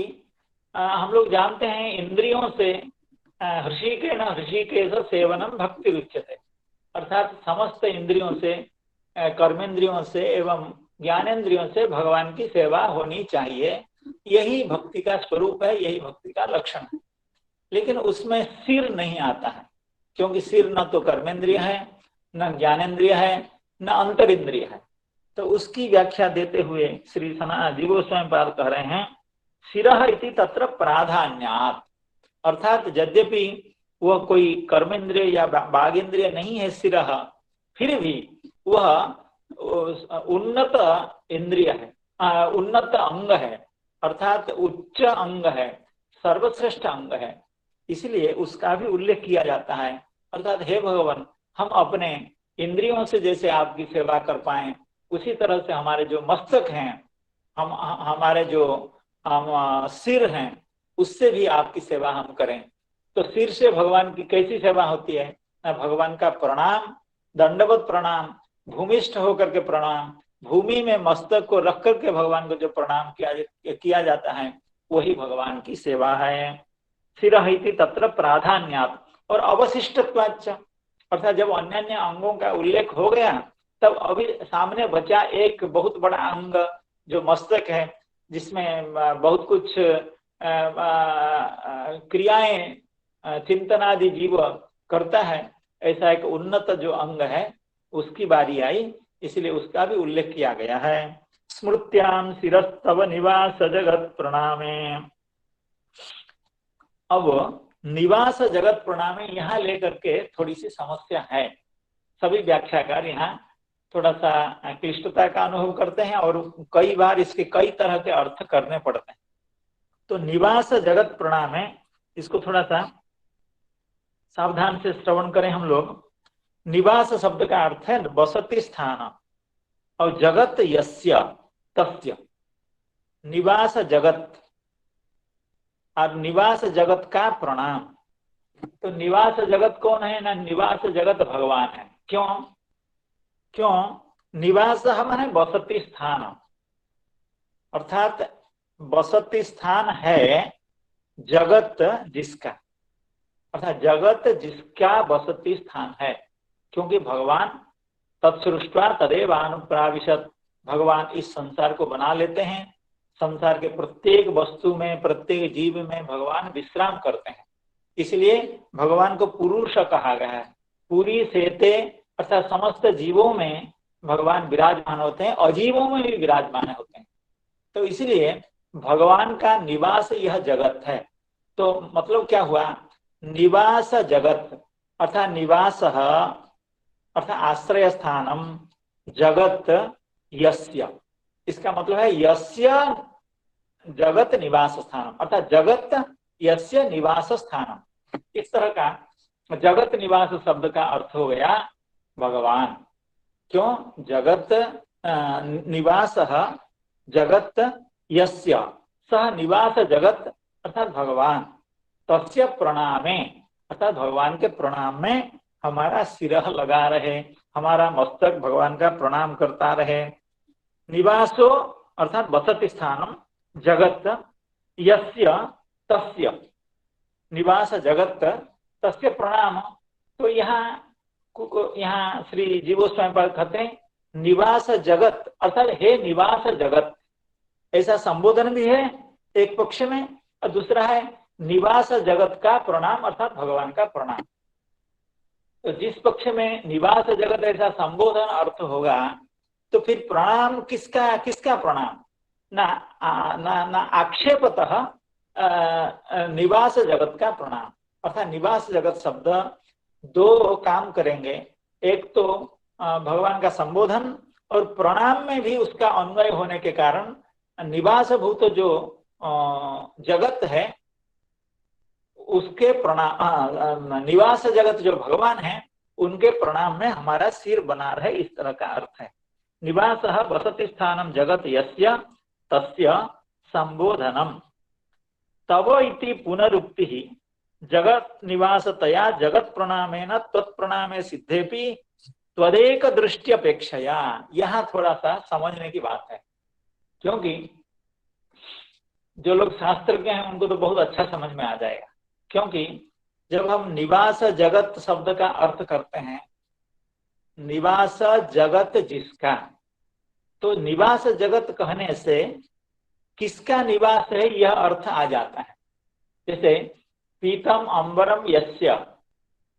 हम लोग जानते हैं इंद्रियों से हृषिकेश सेवनम भक्ति रुच्यते, अर्थात समस्त इंद्रियों से, कर्मेंद्रियों से एवं ज्ञानेन्द्रियों से भगवान की सेवा होनी चाहिए। यही भक्ति का स्वरूप है, यही भक्ति का लक्षण है। लेकिन उसमें सिर नहीं आता है, क्योंकि सिर न तो कर्मेंद्रिय है, न ज्ञानेन्द्रिय है, न अंतर इंद्रिय है। तो उसकी व्याख्या देते हुए श्री सनातन जीव गोस्वामी पाद कह रहे हैं शिरः इति तत्र प्राधान्यात्, अर्थात यद्यपि वह कोई कर्मेंद्रिय या बागेंद्रिय नहीं है शिरः, फिर भी वह उन्नत इंद्रिय है, उन्नत अंग है, अर्थात उच्च अंग है, सर्वश्रेष्ठ अंग है, इसलिए उसका भी उल्लेख किया जाता है। अर्थात हे भगवान, हम अपने इंद्रियों से जैसे आपकी सेवा कर पाए, उसी तरह से हमारे जो मस्तक हैं, हमारे जो सिर हैं, उससे भी आपकी सेवा हम करें। तो सिर से भगवान की कैसी सेवा होती है? भगवान का प्रणाम, दंडवत प्रणाम, भूमिष्ठ होकर के प्रणाम, भूमि में मस्तक को रख करके भगवान को जो प्रणाम किया जाता है, वही भगवान की सेवा है। शिरः इति तत्र प्राधान्यात् और अवशिष्टत्वाच्च, अर्थात जब अन्य अन्य अंगों का उल्लेख हो गया, तब अभी सामने बचा एक बहुत बड़ा अंग जो मस्तक है, जिसमें बहुत कुछ क्रियाएं चिंतनादि जीव करता है। ऐसा एक उन्नत जो अंग है, उसकी बारी आई, इसलिए उसका भी उल्लेख किया गया है। स्मृत्याम शिरस्तव निवास जगत प्रणामे। अब निवास जगत प्रणामे यहाँ लेकर के थोड़ी सी समस्या है। सभी व्याख्याकार यहाँ थोड़ा सा क्लिष्टता का अनुभव करते हैं और कई बार इसके कई तरह के अर्थ करने पड़ते हैं। तो निवास जगत प्रणामे, इसको थोड़ा सा सावधान से श्रवण करें हम लोग। निवास शब्द का अर्थ है बसती स्थान, और जगत यस्य तस्य, निवास जगत और निवास जगत का प्रणाम। तो निवास जगत कौन है? ना निवास जगत भगवान है। क्यों? निवास माने बसती स्थान, अर्थात बसती स्थान है जगत जिसका, अर्थात जगत जिसका बसती स्थान है। क्योंकि भगवान तत्सृष्ट्वा तदेव अनुप्राविशत्, भगवान इस संसार को बना लेते हैं। संसार के प्रत्येक वस्तु में, प्रत्येक जीव में भगवान विश्राम करते हैं, इसलिए भगवान को पुरुष कहा गया है। पूरी सेते अर्थात समस्त जीवों में भगवान विराजमान होते हैं, अजीवों में भी विराजमान होते हैं। तो इसलिए भगवान का निवास यह जगत है। तो मतलब क्या हुआ? निवास जगत अर्थात निवास अर्थात आश्रय स्थानम जगत यस्य, इसका मतलब है यस्य जगत निवास स्थानम, अर्थात जगत यस्य निवास स्थानम। इस तरह का जगत निवास शब्द का अर्थ हो गया भगवान। क्यों? जगत निवास जगत यस्य, सह निवास जगत अर्थात भगवान, तस्य प्रणामे अर्थात भगवान के प्रणाम में हमारा सिरह लगा रहे, हमारा मस्तक भगवान का प्रणाम करता रहे। निवासो अर्थात बसति स्थानम जगत यस्य तस्य, निवास जगत तस्य प्रणाम। तो यहाँ श्री जीव गोस्वामी पाद कहते हैं निवास जगत अर्थात हे निवास जगत, ऐसा संबोधन भी है एक पक्ष में, और दूसरा है निवास जगत का प्रणाम अर्थात भगवान का प्रणाम। तो जिस पक्ष में निवास जगत ऐसा संबोधन अर्थ होगा तो फिर प्रणाम किसका किसका प्रणाम? ना ना आक्षेपतः निवास जगत का प्रणाम अर्थात निवास जगत शब्द दो काम करेंगे। एक तो भगवान का संबोधन और प्रणाम में भी उसका अन्वय होने के कारण निवास भूत जो जगत है उसके प्रणाम, निवास जगत जो भगवान है उनके प्रणाम में हमारा सिर बना रहे, इस तरह का अर्थ है। निवास वसति स्थानम जगत यस्य तस्य संबोधनम तव इति पुनरुक्ति जगत निवासतया जगत प्रणामेन तत्प्रणामे सिद्धेपि त्वदेक दृष्ट्यपेक्षया। यहाँ थोड़ा सा समझने की बात है, क्योंकि जो लोग शास्त्र के हैं उनको तो बहुत अच्छा समझ में आ जाएगा। क्योंकि जब हम निवास जगत शब्द का अर्थ करते हैं, निवास जगत जिसका, तो निवास जगत कहने से किसका निवास है यह अर्थ आ जाता है। जैसे पीतम अंबरम यस्य,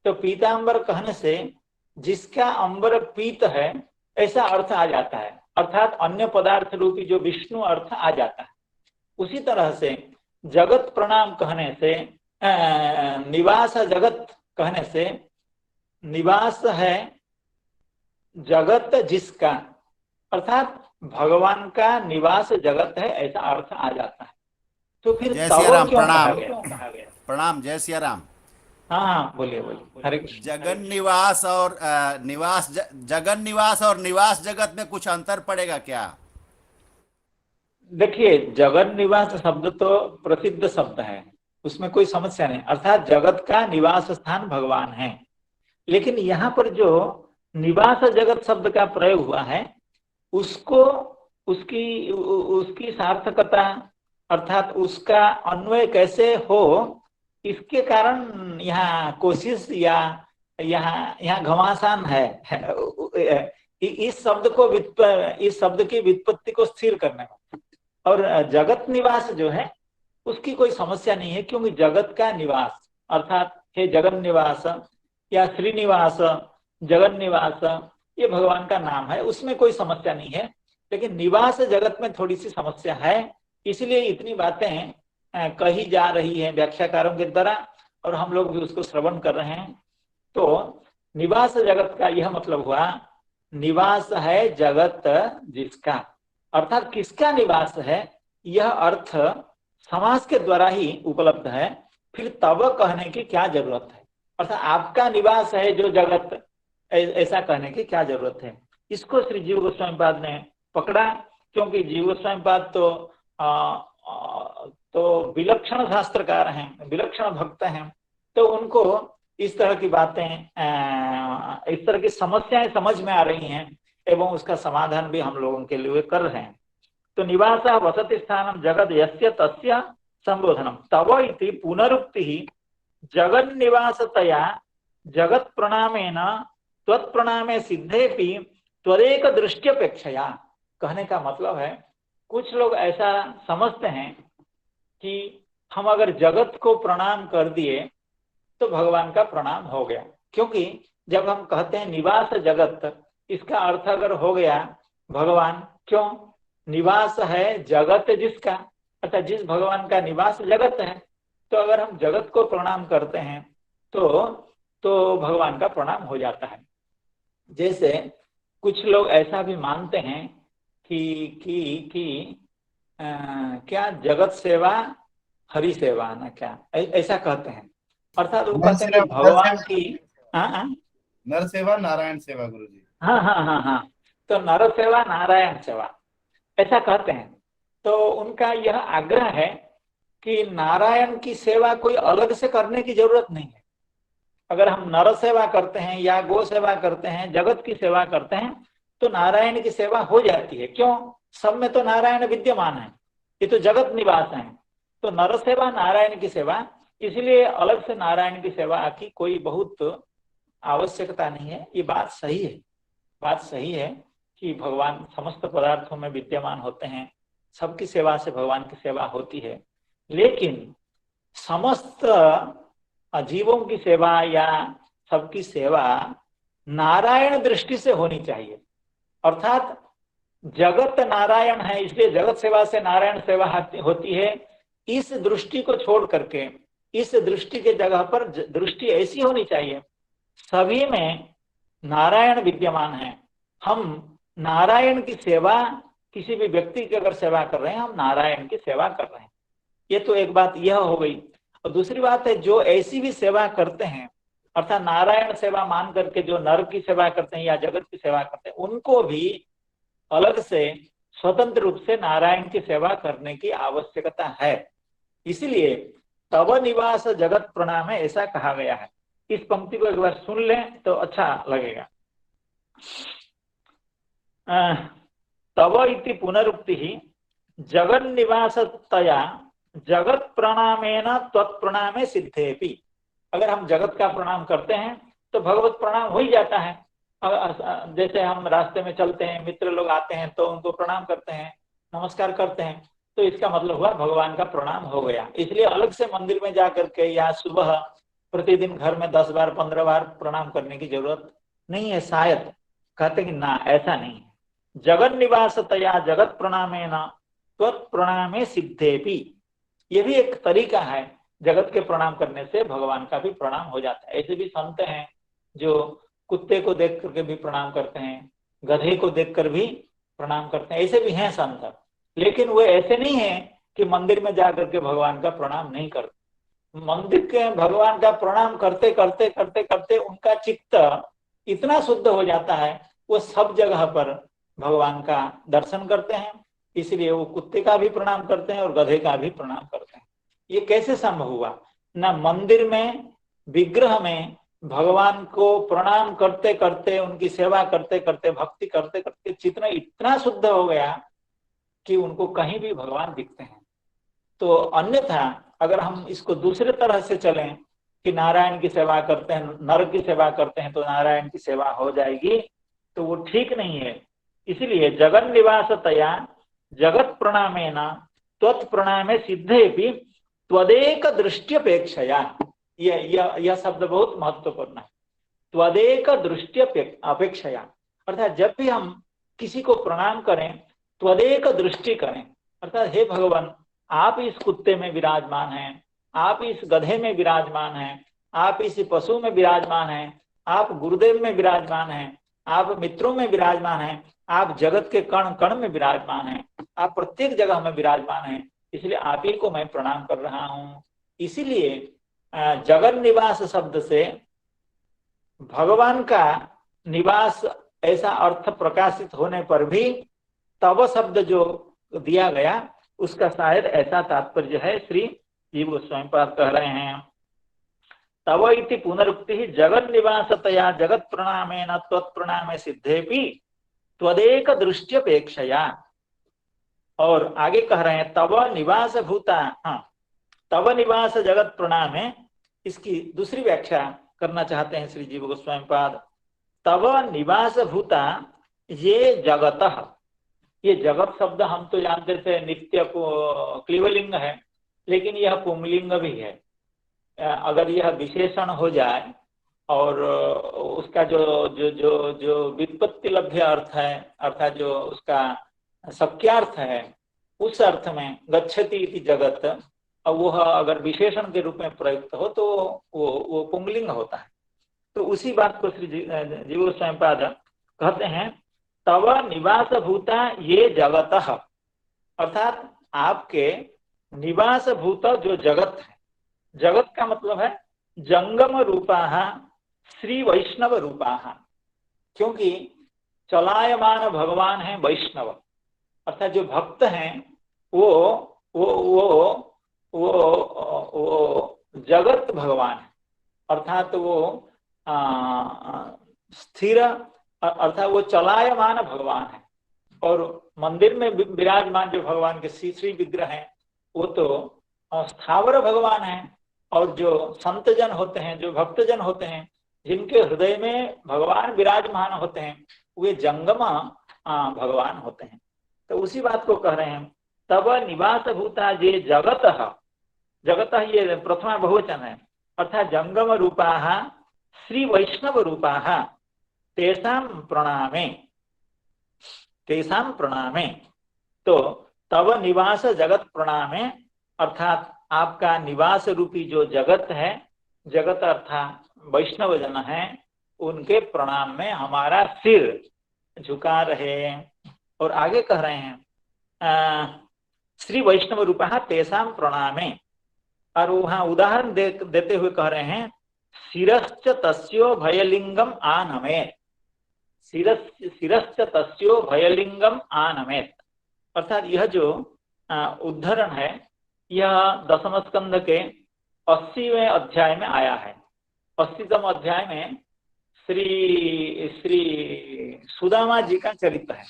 तो पीतांबर कहने से जिसका अंबर पीत है ऐसा अर्थ आ जाता है, अर्थात अन्य पदार्थ रूपी जो विष्णु अर्थ आ जाता है। उसी तरह से जगत प्रणाम कहने से निवास जगत कहने से निवास है जगत जिसका, अर्थात भगवान का निवास जगत है ऐसा अर्थ आ जाता है। तो फिर जय सिया राम, क्यों प्रणाम। कहा गया? प्रणाम, जय सिया राम। हाँ बोलिए बोलिए। हरे कृष्ण। जगन निवास और जगन निवास और निवास जगत में कुछ अंतर पड़ेगा क्या? देखिए, जगन निवास शब्द तो प्रसिद्ध शब्द है, उसमें कोई समस्या नहीं, अर्थात जगत का निवास स्थान भगवान है। लेकिन यहाँ पर जो निवास जगत शब्द का प्रयोग हुआ है उसको उसकी सार्थकता अर्थात उसका अन्वय कैसे हो, इसके कारण यहाँ कोशिश या यहाँ घमासान है इस शब्द की व्युत्पत्ति को स्थिर करने में। और जगत निवास जो है उसकी कोई समस्या नहीं है, क्योंकि जगत का निवास अर्थात हे जगन निवास या श्रीनिवास, जगन निवास ये भगवान का नाम है, उसमें कोई समस्या नहीं है। लेकिन निवास जगत में थोड़ी सी समस्या है, इसलिए इतनी बातें कही जा रही है व्याख्याकारों के द्वारा और हम लोग भी उसको श्रवण कर रहे हैं। तो निवास जगत का यह मतलब हुआ निवास है जगत जिसका, अर्थात किसका निवास है यह अर्थ समास के द्वारा ही उपलब्ध है। फिर तब कहने की क्या जरूरत है, अर्थात आपका निवास है जो जगत, ऐसा कहने की क्या जरूरत है। इसको श्री जीव गोस्वामी पाद ने पकड़ा, क्योंकि जीव गोस्वामी पाद तो विलक्षण शास्त्रकार हैं, विलक्षण भक्त हैं, तो उनको इस तरह की बातें इस तरह की समस्याएं समझ में आ रही हैं एवं उसका समाधान भी हम लोगों के लिए कर रहे हैं। तो निवास वसति स्थानम जगत यस्य तस्य संबोधनम तव इति पुनरुक्ति जगन निवासतया जगत प्रणामेन त्वत्प्रणामे सिद्धेपि त्वरेक दृष्ट्यपेक्षया। कहने का मतलब है कुछ लोग ऐसा समझते हैं कि हम अगर जगत को प्रणाम कर दिए तो भगवान का प्रणाम हो गया, क्योंकि जब हम कहते हैं निवास जगत, इसका अर्थ अगर हो गया भगवान, क्यों निवास है जगत जिसका, अर्थात जिस भगवान का निवास जगत है, तो अगर हम जगत को प्रणाम करते हैं तो भगवान का प्रणाम हो जाता है। जैसे कुछ लोग ऐसा भी मानते हैं कि क्या जगत सेवा हरि सेवा ना, क्या ऐसा कहते हैं, अर्थात वो कहते हैं भगवान की नर सेवा नारायण सेवा गुरुजी। हाँ, तो नर सेवा नारायण सेवा ऐसा कहते हैं। तो उनका यह आग्रह है कि नारायण की सेवा कोई अलग से करने की जरूरत नहीं है। अगर हम नर सेवा करते हैं या गो सेवा करते हैं, जगत की सेवा करते हैं, तो नारायण की सेवा हो जाती है। क्यों? सब में तो नारायण विद्यमान है, ये तो जगत निवास है। तो नर सेवा नारायण की सेवा, इसलिए अलग से नारायण की सेवा की कोई बहुत आवश्यकता नहीं है। ये बात सही है कि भगवान समस्त पदार्थों में विद्यमान होते हैं, सबकी सेवा से भगवान की सेवा होती है। लेकिन समस्त जीवों की सेवा या सबकी सेवा नारायण दृष्टि से होनी चाहिए। अर्थात जगत नारायण है, इसलिए जगत सेवा से नारायण सेवा होती है। इस दृष्टि को छोड़ करके इस दृष्टि के जगह पर दृष्टि ऐसी होनी चाहिए, सभी में नारायण विद्यमान है। हम नारायण की सेवा, किसी भी व्यक्ति की अगर सेवा कर रहे हैं, हम नारायण की सेवा कर रहे हैं। ये तो एक बात यह हो गई। और दूसरी बात है, जो ऐसी भी सेवा करते हैं, अर्थात नारायण सेवा मान करके जो नर की सेवा करते हैं या जगत की सेवा करते हैं, उनको भी अलग से स्वतंत्र रूप से नारायण की सेवा करने की आवश्यकता है। इसलिए तव निवास जगत प्रणाम है, ऐसा कहा गया है। इस पंक्ति को एक बार सुन लें तो अच्छा लगेगा। तव इति पुनरुक्ति ही जगन निवासतया जगत प्रणामेन त्वत्प्रणामे सिद्धेपि। अगर हम जगत का प्रणाम करते हैं तो भगवत प्रणाम हो ही जाता है। जैसे हम रास्ते में चलते हैं, मित्र लोग आते हैं तो उनको प्रणाम करते हैं, नमस्कार करते हैं, तो इसका मतलब हुआ भगवान का प्रणाम हो गया। इसलिए अलग से मंदिर में जाकर के या सुबह प्रतिदिन घर में 10 बार 15 बार प्रणाम करने की जरूरत नहीं है। शायद कहते कि ना, ऐसा नहीं है। जगन निवासतया जगत प्रणामेन त्वत्प्रणामे सिद्धेपि, ये भी एक तरीका है। जगत के प्रणाम करने से भगवान का भी प्रणाम हो जाता है। ऐसे भी संत हैं जो कुत्ते को देख करके भी प्रणाम करते हैं, गधे को देखकर भी प्रणाम करते हैं, ऐसे भी हैं संत। लेकिन वो ऐसे नहीं है कि मंदिर में जाकर के भगवान का प्रणाम नहीं करते। मंदिर के भगवान का प्रणाम करते करते करते करते उनका चित्त इतना शुद्ध हो जाता है, वो सब जगह पर भगवान का दर्शन करते हैं। इसलिए वो कुत्ते का भी प्रणाम करते हैं और गधे का भी प्रणाम करते हैं। ये कैसे संभव हुआ? ना मंदिर में विग्रह में भगवान को प्रणाम करते करते, उनकी सेवा करते करते, भक्ति करते करते चित्त इतना शुद्ध हो गया कि उनको कहीं भी भगवान दिखते हैं। तो अन्यथा अगर हम इसको दूसरे तरह से चलें कि नारायण की सेवा करते हैं, नर की सेवा करते हैं तो नारायण की सेवा हो जाएगी, तो वो ठीक नहीं है। इसलिए जगन निवासतया जगत प्रणामेन त्वत्प्रणामे सिद्धेपि त्वदेक दृष्ट्यपेक्षया, यह शब्द बहुत महत्वपूर्ण है। त्वदेक दृष्ट्य अपेक्षया, अर्थात जब भी हम किसी को प्रणाम करें त्वदेक दृष्टि करें। अर्थात हे भगवान, आप इस कुत्ते में विराजमान हैं, आप इस गधे में विराजमान हैं, आप इस पशु में विराजमान हैं, आप गुरुदेव में विराजमान हैं, आप मित्रों में विराजमान हैं, आप जगत के कण कण में विराजमान हैं, आप प्रत्येक जगह में विराजमान हैं। इसलिए आप ही को मैं प्रणाम कर रहा हूँ। इसीलिए जगन निवास शब्द से भगवान का निवास ऐसा अर्थ प्रकाशित होने पर भी तव शब्द जो दिया गया उसका शायद ऐसा तात्पर्य है। श्री जीव गोस्वामी पाद कह रहे हैं, तव इति पुनरुक्ति जगत निवासतया जगत प्रणामेन त्वत्प्रणामे सिद्धेपि त्वदेक दृष्ट्यपेक्षया। और आगे कह रहे हैं तव निवास भूता, तव निवास जगत प्रणामे, इसकी दूसरी व्याख्या करना चाहते हैं श्री जीव गोस्वामी पाद। तव निवास भूता ये जगतः, ये जगत शब्द हम तो जानते थे नित्य क्लीवलिंग है, लेकिन यह पुंलिंग भी है। अगर यह विशेषण हो जाए और उसका जो जो जो जो व्युत्पत्ति लभ्य अर्थ है, अर्थात जो उसका शक्यार्थ है, उस अर्थ में गच्छति इति जगत, और वह अगर विशेषण के रूप में प्रयुक्त हो तो वो पुंलिंग होता है। तो उसी बात को श्री जीव गोस्वामी पाद कहते हैं तव निवास भूता ये जगतः, अर्थात आपके निवास भूत जो जगत है, जगत का मतलब है जंगम रूपाः श्री वैष्णव रूपाः, क्योंकि चलायमान भगवान है वैष्णव, अर्थात जो भक्त हैं वो जगत भगवान है, अर्थात वो स्थिर, अर्थात वो चलायमान भगवान है। और मंदिर में विराजमान जो भगवान के श्री विग्रह हैं वो तो स्थावर भगवान है। और जो संत जन होते हैं, जो भक्तजन होते हैं, जिनके हृदय में भगवान विराजमान होते हैं, वे जंगम भगवान होते हैं। तो उसी बात को कह रहे हैं तब निवास भूता जे जगत, जगत ये प्रथमा बहुवचन है, अर्थात जंगम रूपाः श्री वैष्णव रूपाः तेषां प्रणामे। तो तव निवास जगत प्रणामे, अर्थात आपका निवास रूपी जो जगत है, जगत अर्थात वैष्णव जन है, उनके प्रणाम में हमारा सिर झुका रहे। और आगे कह रहे हैं श्री वैष्णव रूपः तेषां प्रणामे, और वहां उदाहरण देते हुए कह रहे हैं शिरश्च तस्यो भयलिंगम आनमेत, शिरश्च तस्यो भयलिंगम आनमेत। अर्थात यह जो उद्धरण है यह दशम स्कंध के 80वें अध्याय में आया है। 80वें अध्याय में श्री सुदामा जी का चरित्र है।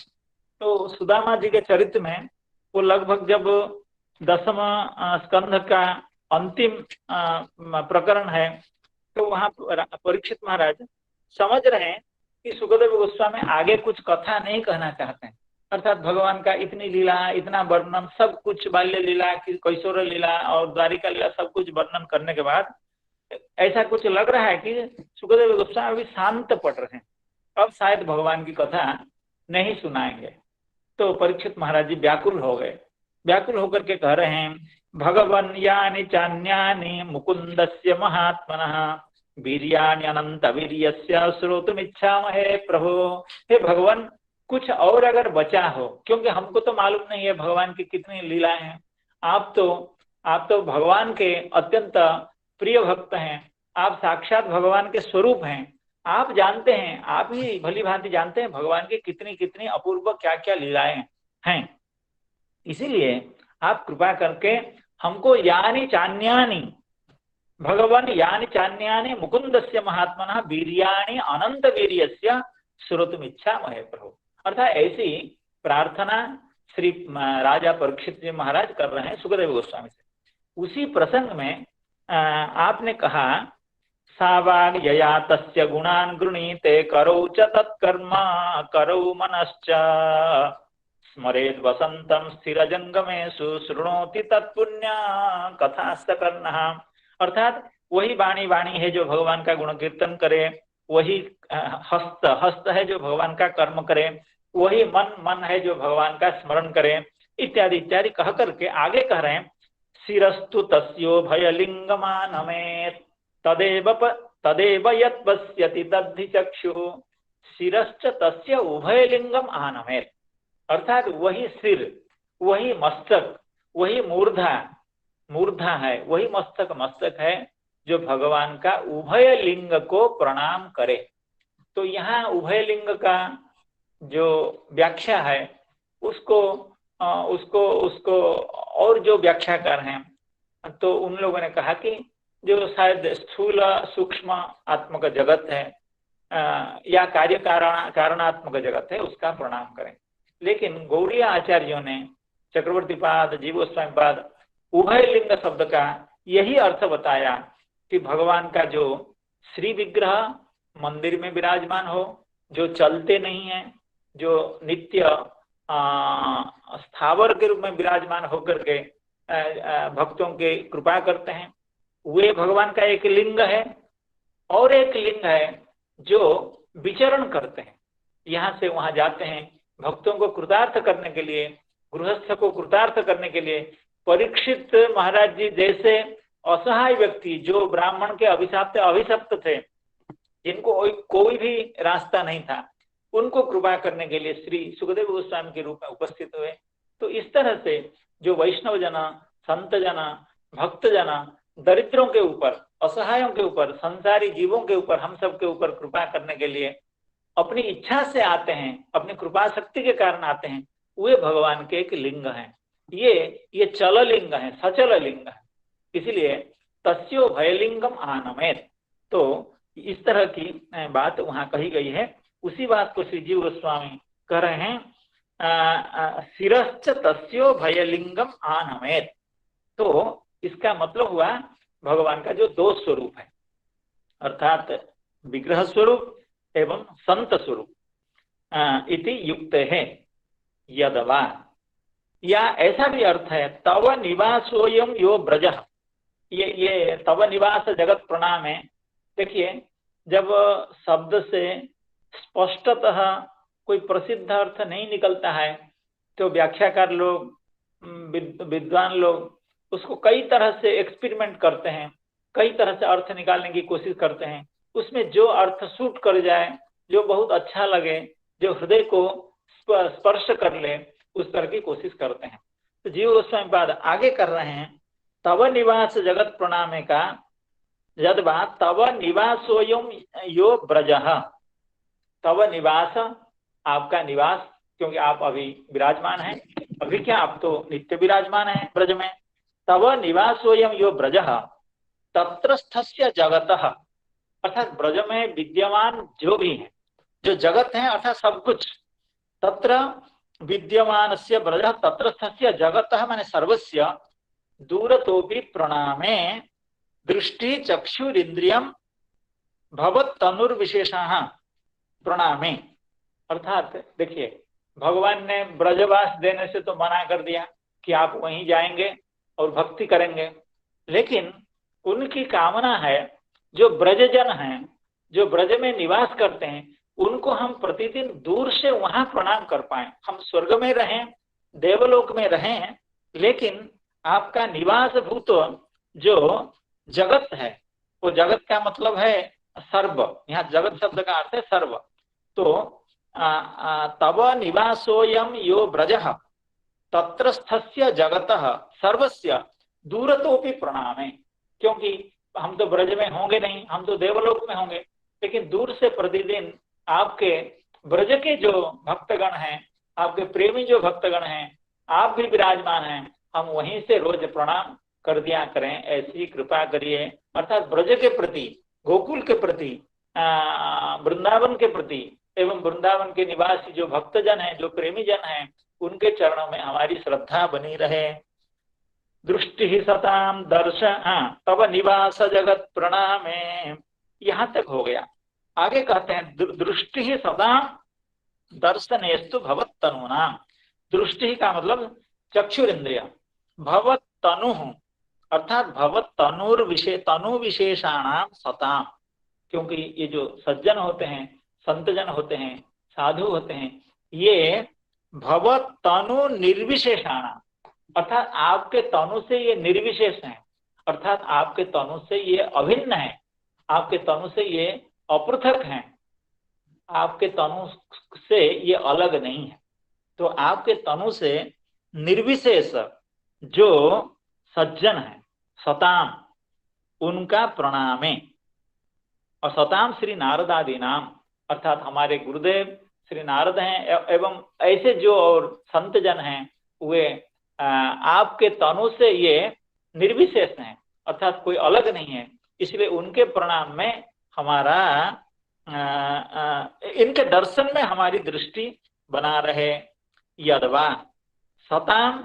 तो सुदामा जी के चरित्र में वो लगभग जब दसम स्कंध का अंतिम प्रकरण है, तो वहां परीक्षित महाराज समझ रहे हैं कि सुखदेव गोस्वामी आगे कुछ कथा नहीं कहना चाहते हैं, अर्थात भगवान का इतनी लीला, इतना वर्णन, सब कुछ बाल्य लीला, कैशोर लीला और द्वारिका लीला सब कुछ वर्णन करने के बाद ऐसा कुछ लग रहा है कि सुखदेव गोस्वामी अभी शांत पड़ रहे हैं, अब शायद भगवान की कथा नहीं सुनाएंगे। तो परीक्षित महाराज जी व्याकुल हो गए। व्याकुल होकर के कह रहे हैं भगवन् यानि चान्यानि मुकुंदस्य महात्मनः वीर्याणि अनंत वीर्यस्य श्रोतुमिच्छामहे प्रभो। हे भगवान, कुछ और अगर बचा हो, क्योंकि हमको तो मालूम नहीं है भगवान की कितनी लीलाएं हैं। आप तो भगवान के अत्यंत प्रिय भक्त हैं, आप साक्षात भगवान के स्वरूप हैं, आप जानते हैं, आप ही भली भांति जानते हैं भगवान की कितनी कितनी अपूर्व क्या क्या लीलाएं हैं। इसीलिए आप कृपा करके हमको यानी चान्यानि भगवान यानी चान्यानि मुकुंदस्य महात्मनः वीर्याणि अनंत वीर्यस्य श्रोतुमिच्छामहे प्रभु। अर्थात ऐसी प्रार्थना श्री राजा परीक्षित जी महाराज कर रहे हैं सुखदेव गोस्वामी से। उसी प्रसंग में आपने कहा सावाग यया तस्य गुणान् गृणीते करौ च तत्कर्म करौ मनश्च स्मरेद वसंतम स्थिर जंगमेषु शृणोति तत्पुण्य कथास्त कर्णः। अर्थात वही वाणी है जो भगवान का गुण कीर्तन करे, वही हस्त है जो भगवान का कर्म करे, वही मन है जो भगवान का स्मरण करे, इत्यादि इत्यादि कह करके आगे कह रहे हैं शिरस्तु तस्यो भयलिंगमानमेत तदेव यत् पश्यति तद्धि चक्षुः शिरश्च तस्य उभयलिंगम आनमेत। अर्थात वही सिर, वही मस्तक, वही मूर्धा है, वही मस्तक है जो भगवान का उभय लिंग को प्रणाम करे। तो यहाँ उभय लिंग का जो व्याख्या है उसको और जो व्याख्याकार हैं तो उन लोगों ने कहा कि जो शायद स्थूल सूक्ष्म आत्मक जगत है या कार्य कारणात्मक जगत है उसका प्रणाम करें। लेकिन गौड़ीय आचार्यों ने चक्रवर्ती पाद, जीव गोस्वामी पाद उभय लिंग शब्द का यही अर्थ बताया कि भगवान का जो श्री विग्रह मंदिर में विराजमान हो, जो चलते नहीं है, जो नित्य स्थावर के रूप में विराजमान होकर के भक्तों के कृपा करते हैं, वे भगवान का एक लिंग है। और एक लिंग है जो विचरण करते हैं, यहाँ से वहां जाते हैं, भक्तों को कृतार्थ करने के लिए, गृहस्थ को कृतार्थ करने के लिए। परीक्षित महाराज जी जैसे असहाय व्यक्ति जो ब्राह्मण के अभिशप्त थे, जिनको कोई भी रास्ता नहीं था, उनको कृपा करने के लिए श्री सुखदेव गोस्वामी के रूप में उपस्थित हुए। तो इस तरह से जो वैष्णव जना, संत जना, भक्त जना दरिद्रों के ऊपर, असहायों के ऊपर, संसारी जीवों के ऊपर, हम सब के ऊपर कृपा करने के लिए अपनी इच्छा से आते हैं, अपनी कृपा शक्ति के कारण आते हैं, वे भगवान के एक लिंग हैं। ये चल लिंग है, सचल लिंग है। इसलिए तस्यो भयलिंगम आनमेत। तो इस तरह की बात वहां कही गई है। उसी बात को श्री जीव गोस्वामी कह रहे हैं शिरश्च तस्यो भयलिंगम आनमेत। तो इसका मतलब हुआ भगवान का जो दो स्वरूप है, अर्थात विग्रह स्वरूप एवं संत स्वरूप इति युक्त है यदवा। या ऐसा भी अर्थ है तव निवासोयम यो ब्रज, ये तव निवास जगत प्रणाम है। देखिए, जब शब्द से स्पष्टतः कोई प्रसिद्ध अर्थ नहीं निकलता है तो व्याख्याकार लोग, विद्वान लोग उसको कई तरह से एक्सपेरिमेंट करते हैं, कई तरह से अर्थ निकालने की कोशिश करते हैं। उसमें जो अर्थ सूट कर जाए, जो बहुत अच्छा लगे, जो हृदय को स्पर्श कर ले, उस तरह की कोशिश करते हैं। तो जीव गोस्वामी बाद आगे कर रहे हैं, तव निवास जगत प्रणामे का यद्वा तव निवासोयम यो ब्रजः। तव निवास, आपका निवास, क्योंकि आप अभी विराजमान हैं, अभी क्या, आप तो नित्य विराजमान हैं ब्रज में। तव निवासोयम यो ब्रजः तत्रस्थस्य जगतः, अर्थात ब्रज में विद्यमान जो भी है, जो जगत है अर्थात सब कुछ, तत्र विद्यमानस्य ब्रजः तत्रस्थस्य जगतः माने सर्वस्य दूरतोपि प्रणामे दृष्टि चक्षुरिंद्रियम भवत तनुर्विशेषः प्रणामे। अर्थात देखिए, भगवान ने ब्रजवास देने से तो मना कर दिया कि आप वहीं जाएंगे और भक्ति करेंगे, लेकिन उनकी कामना है जो ब्रजजन हैं, जो ब्रज में निवास करते हैं, उनको हम प्रतिदिन दूर से वहां प्रणाम कर पाए। हम स्वर्ग में रहें, देवलोक में रहें, लेकिन आपका निवास भूत जो जगत है, वो जगत का मतलब है सर्व, यहाँ जगत शब्द का अर्थ है सर्व। तो तव निवासोयम यो ब्रजः तत्रस्थस्य जगतः सर्वस्य दूरतोपि प्रणामे। क्योंकि हम तो ब्रज में होंगे नहीं, हम तो देवलोक में होंगे, लेकिन दूर से प्रतिदिन आपके ब्रज के जो भक्तगण हैं, आपके प्रेमी जो भक्तगण हैं, आप भी विराजमान हैं, हम वहीं से रोज प्रणाम कर दिया करें, ऐसी कृपा करिए। अर्थात ब्रज के प्रति, गोकुल के प्रति, वृंदावन के प्रति एवं वृंदावन के निवासी जो भक्तजन हैं, जो प्रेमी जन हैं, उनके चरणों में हमारी श्रद्धा बनी रहे। दृष्टि ही सताम दर्श तब निवास जगत प्रणामे, यहां तक हो गया। आगे कहते हैं दृष्टि ही सताम दर्शनेस्तु भवत तनुनाम। दृष्टि का मतलब चक्षुरिंद्रिय, भवत तनु अर्थात भवत तनु विशेषाणाम सताम। क्योंकि ये जो सज्जन होते हैं, संतजन होते हैं, साधु होते हैं, ये भवत तनु निर्विशेषाणाम, अर्थात आपके तनु से ये निर्विशेष हैं, अर्थात आपके तनु से ये अभिन्न है, आपके तनु से ये अपृथक हैं, आपके तनु से ये अलग नहीं है। तो आपके तनु से निर्विशेष जो सज्जन है, सताम, उनका प्रणामे। और सताम श्री नारद आदि नाम, अर्थात हमारे गुरुदेव श्री नारद हैं एवं ऐसे जो और संत जन हैं, वे आपके तनु से ये निर्विशेष हैं, अर्थात कोई अलग नहीं है, इसलिए उनके प्रणाम में हमारा इनके दर्शन में हमारी दृष्टि बना रहे। यदवा सताम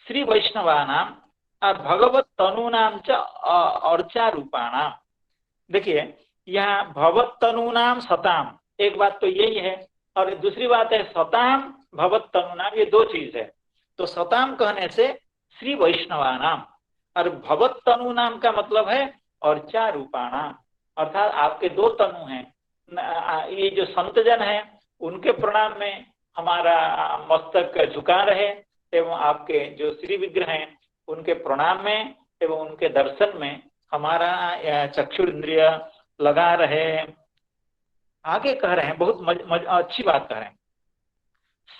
श्री वैष्णवानाम और भगवत तनुनाम च अर्चा रूपाणाम। देखिए, यहाँ भगवत तनुनाम सताम, एक बात तो यही है, और दूसरी बात है सताम भगवत तनुनाम, ये दो चीज है। तो सताम कहने से श्री वैष्णवानाम, और भगवत तनुनाम का मतलब है अर्चा रूपाणाम, अर्थात आपके दो तनु हैं। ये जो संतजन हैं, उनके प्रणाम में हमारा मस्तक झुका रहे, एवं आपके जो श्री विग्रह हैं, उनके प्रणाम में एवं उनके दर्शन में हमारा चक्षु इंद्रिय लगा रहे। आगे कह रहे हैं, बहुत अच्छी बात कह रहे हैं,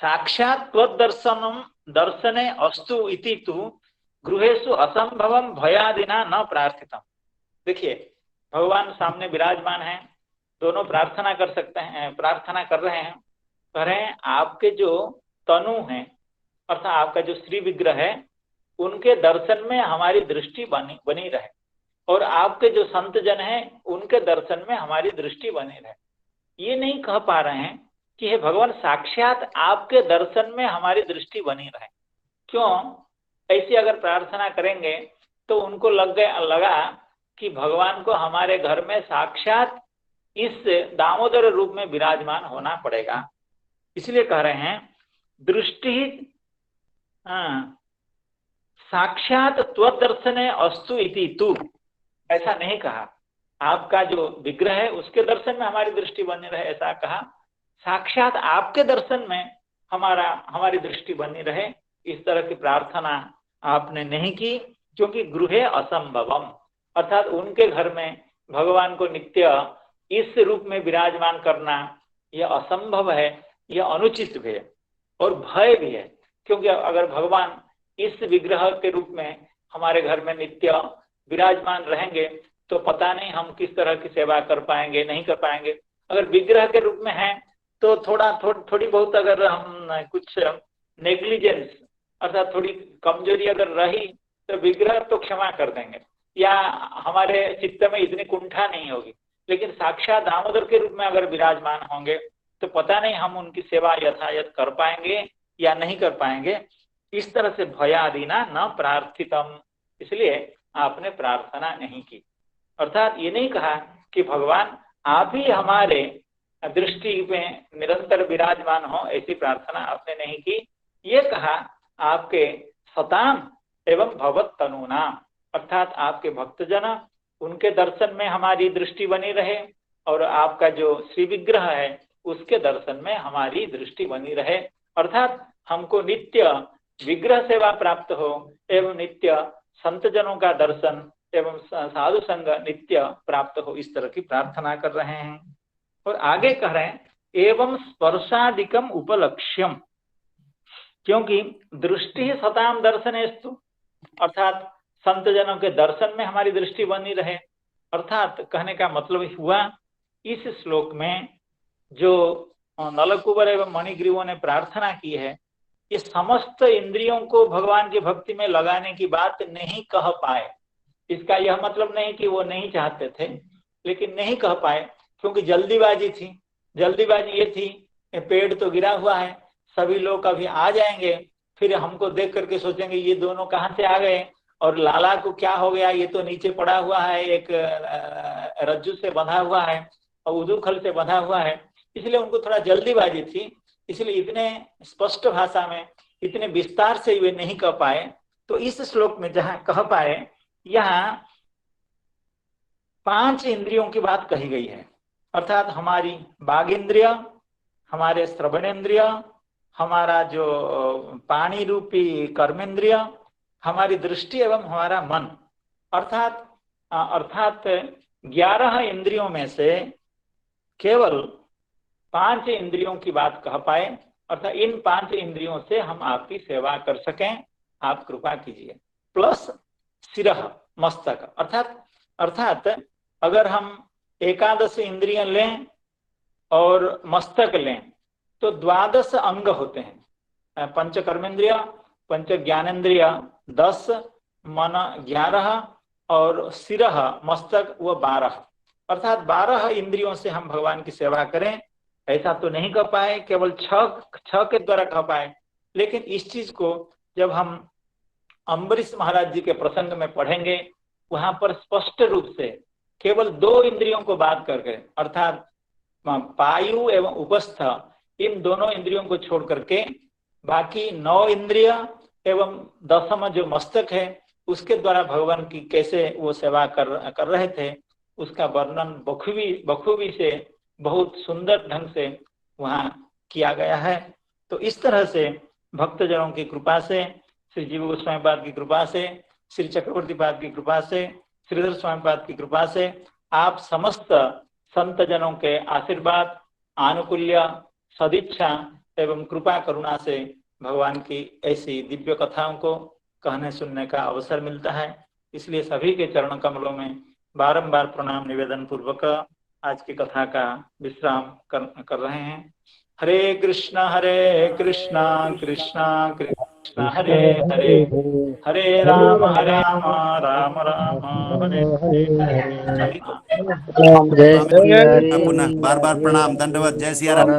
साक्षात त्वदर्शनम दर्शने अस्तु इति तु गृहेषु असंभवम भयादिना न प्रार्थितम। देखिए, भगवान सामने विराजमान हैं, दोनों प्रार्थना कर सकते हैं, प्रार्थना कर रहे हैं, कह रहे हैं आपके जो तनु हैं, अर्थात आपका जो श्री विग्रह है, उनके दर्शन में हमारी दृष्टि बनी रहे, और आपके जो संत जन हैं, उनके दर्शन में हमारी दृष्टि बनी रहे। ये नहीं कह पा रहे हैं कि हे भगवान, साक्षात आपके दर्शन में हमारी दृष्टि बनी रहे। क्यों? ऐसी अगर प्रार्थना करेंगे तो उनको लगा कि भगवान को हमारे घर में साक्षात इस दामोदर रूप में विराजमान होना पड़ेगा। इसलिए कह रहे हैं दृष्टि साक्षात त्वदर्शने अस्तु इति तु, ऐसा नहीं कहा। आपका जो विग्रह है उसके दर्शन में हमारी दृष्टि बनी रहे, ऐसा कहा। साक्षात आपके दर्शन में हमारी दृष्टि बनी रहे, इस तरह की प्रार्थना आपने नहीं की, क्योंकि गृहे असंभवम, अर्थात उनके घर में भगवान को नित्य इस रूप में विराजमान करना यह असंभव है, यह अनुचित भी है और भय भी है। क्योंकि अगर भगवान इस विग्रह के रूप में हमारे घर में नित्य विराजमान रहेंगे तो पता नहीं हम किस तरह की सेवा कर पाएंगे, नहीं कर पाएंगे। अगर विग्रह के रूप में है तो थोड़ी बहुत अगर हम कुछ नेग्लिजेंस अर्थात थोड़ी कमजोरी अगर रही तो विग्रह तो क्षमा कर देंगे या हमारे चित्त में इतनी कुंठा नहीं होगी। लेकिन साक्षात दामोदर के रूप में अगर विराजमान होंगे तो पता नहीं हम उनकी सेवा यथायथ कर पाएंगे या नहीं कर पाएंगे। इस तरह से भयादिना न प्रार्थितम, इसलिए आपने प्रार्थना नहीं की। अर्थात ये नहीं कहा कि भगवान आप ही हमारे दृष्टि में निरंतर विराजमान हो, ऐसी प्रार्थना आपने नहीं की। ये कहा आपके सताम एवं भवत तनुना, अर्थात आपके भक्तजन उनके दर्शन में हमारी दृष्टि बनी रहे और आपका जो श्री विग्रह है उसके दर्शन में हमारी दृष्टि बनी रहे, अर्थात हमको नित्य विग्रह सेवा प्राप्त हो एवं नित्य संत जनों का दर्शन एवं साधु संग नित्य प्राप्त हो, इस तरह की प्रार्थना कर रहे हैं। और आगे कह रहे हैं एवं स्पर्शादिकम उपलक्ष्यम, क्योंकि दृष्टि सताम दर्शनेस्तु, अर्थात संत जनों के दर्शन में हमारी दृष्टि बनी रहे। अर्थात कहने का मतलब हुआ इस श्लोक में जो नलकुबर एवं मणिग्रीवों ने प्रार्थना की है, ये समस्त इंद्रियों को भगवान की भक्ति में लगाने की बात नहीं कह पाए। इसका यह मतलब नहीं कि वो नहीं चाहते थे, लेकिन नहीं कह पाए क्योंकि जल्दीबाजी थी। जल्दीबाजी ये थी पेड़ तो गिरा हुआ है, सभी लोग अभी आ जाएंगे, फिर हमको देख करके सोचेंगे ये दोनों कहाँ से आ गए और लाला को क्या हो गया, ये तो नीचे पड़ा हुआ है, एक रज्जू से बंधा हुआ है और उदूखल से बंधा हुआ है। इसलिए उनको थोड़ा जल्दीबाजी थी, इसलिए इतने स्पष्ट भाषा में इतने विस्तार से वे नहीं कह पाए। तो इस श्लोक में जहां कह पाए, यहाँ 5 इंद्रियों की बात कही गई है, अर्थात हमारी बाघ इंद्रिय, हमारे श्रवणेन्द्रिय, हमारा जो पानी रूपी कर्मेंद्रिय, हमारी दृष्टि एवं हमारा मन, अर्थात 11 इंद्रियों में से केवल 5 इंद्रियों की बात कह पाए, अर्थात इन 5 इंद्रियों से हम आपकी सेवा कर सकें, आप कृपा कीजिए। प्लस सिरह, मस्तक, अर्थात अगर हम 11 इंद्रियां लें और मस्तक लें तो 12 अंग होते हैं, 5 कर्मेंद्रिय, 5 ज्ञानेन्द्रिय 10, मन 11 और सिरह मस्तक वो 12, अर्थात 12 इंद्रियों से हम भगवान की सेवा करें, ऐसा तो नहीं कर पाए, केवल 6 के द्वारा कह पाए। लेकिन इस चीज को जब हम अम्बरीश महाराज जी के प्रसंग में पढ़ेंगे, वहां पर स्पष्ट रूप से केवल 2 इंद्रियों को बात करके, अर्थात पायु एवं उपस्थ, इन दोनों इंद्रियों को छोड़ करके बाकी 9 इंद्रिय एवं 10वां जो मस्तक है उसके द्वारा भगवान की कैसे वो सेवा कर रहे थे, उसका वर्णन बखूबी से बहुत सुंदर ढंग से वहां किया गया है। तो इस तरह से भक्तजनों की कृपा से, श्री जीव गोस्वामी पाद की कृपा से, श्री चक्रवर्ती पाद की कृपा से, श्रीधर स्वामी पाद की कृपा से, आप समस्त संत जनों के आशीर्वाद, आनुकूल्य, सदिच्छा एवं कृपा करुणा से भगवान की ऐसी दिव्य कथाओं को कहने सुनने का अवसर मिलता है। इसलिए सभी के चरण कमलों में बारंबार प्रणाम निवेदन पूर्वक आज की कथा का विश्राम कर रहे हैं। हरे कृष्णा कृष्णा कृष्णा हरे हरे, हरे राम राम राम हरे हरे। पुनः बार बार प्रणाम, दंडवत, जय सिया राम।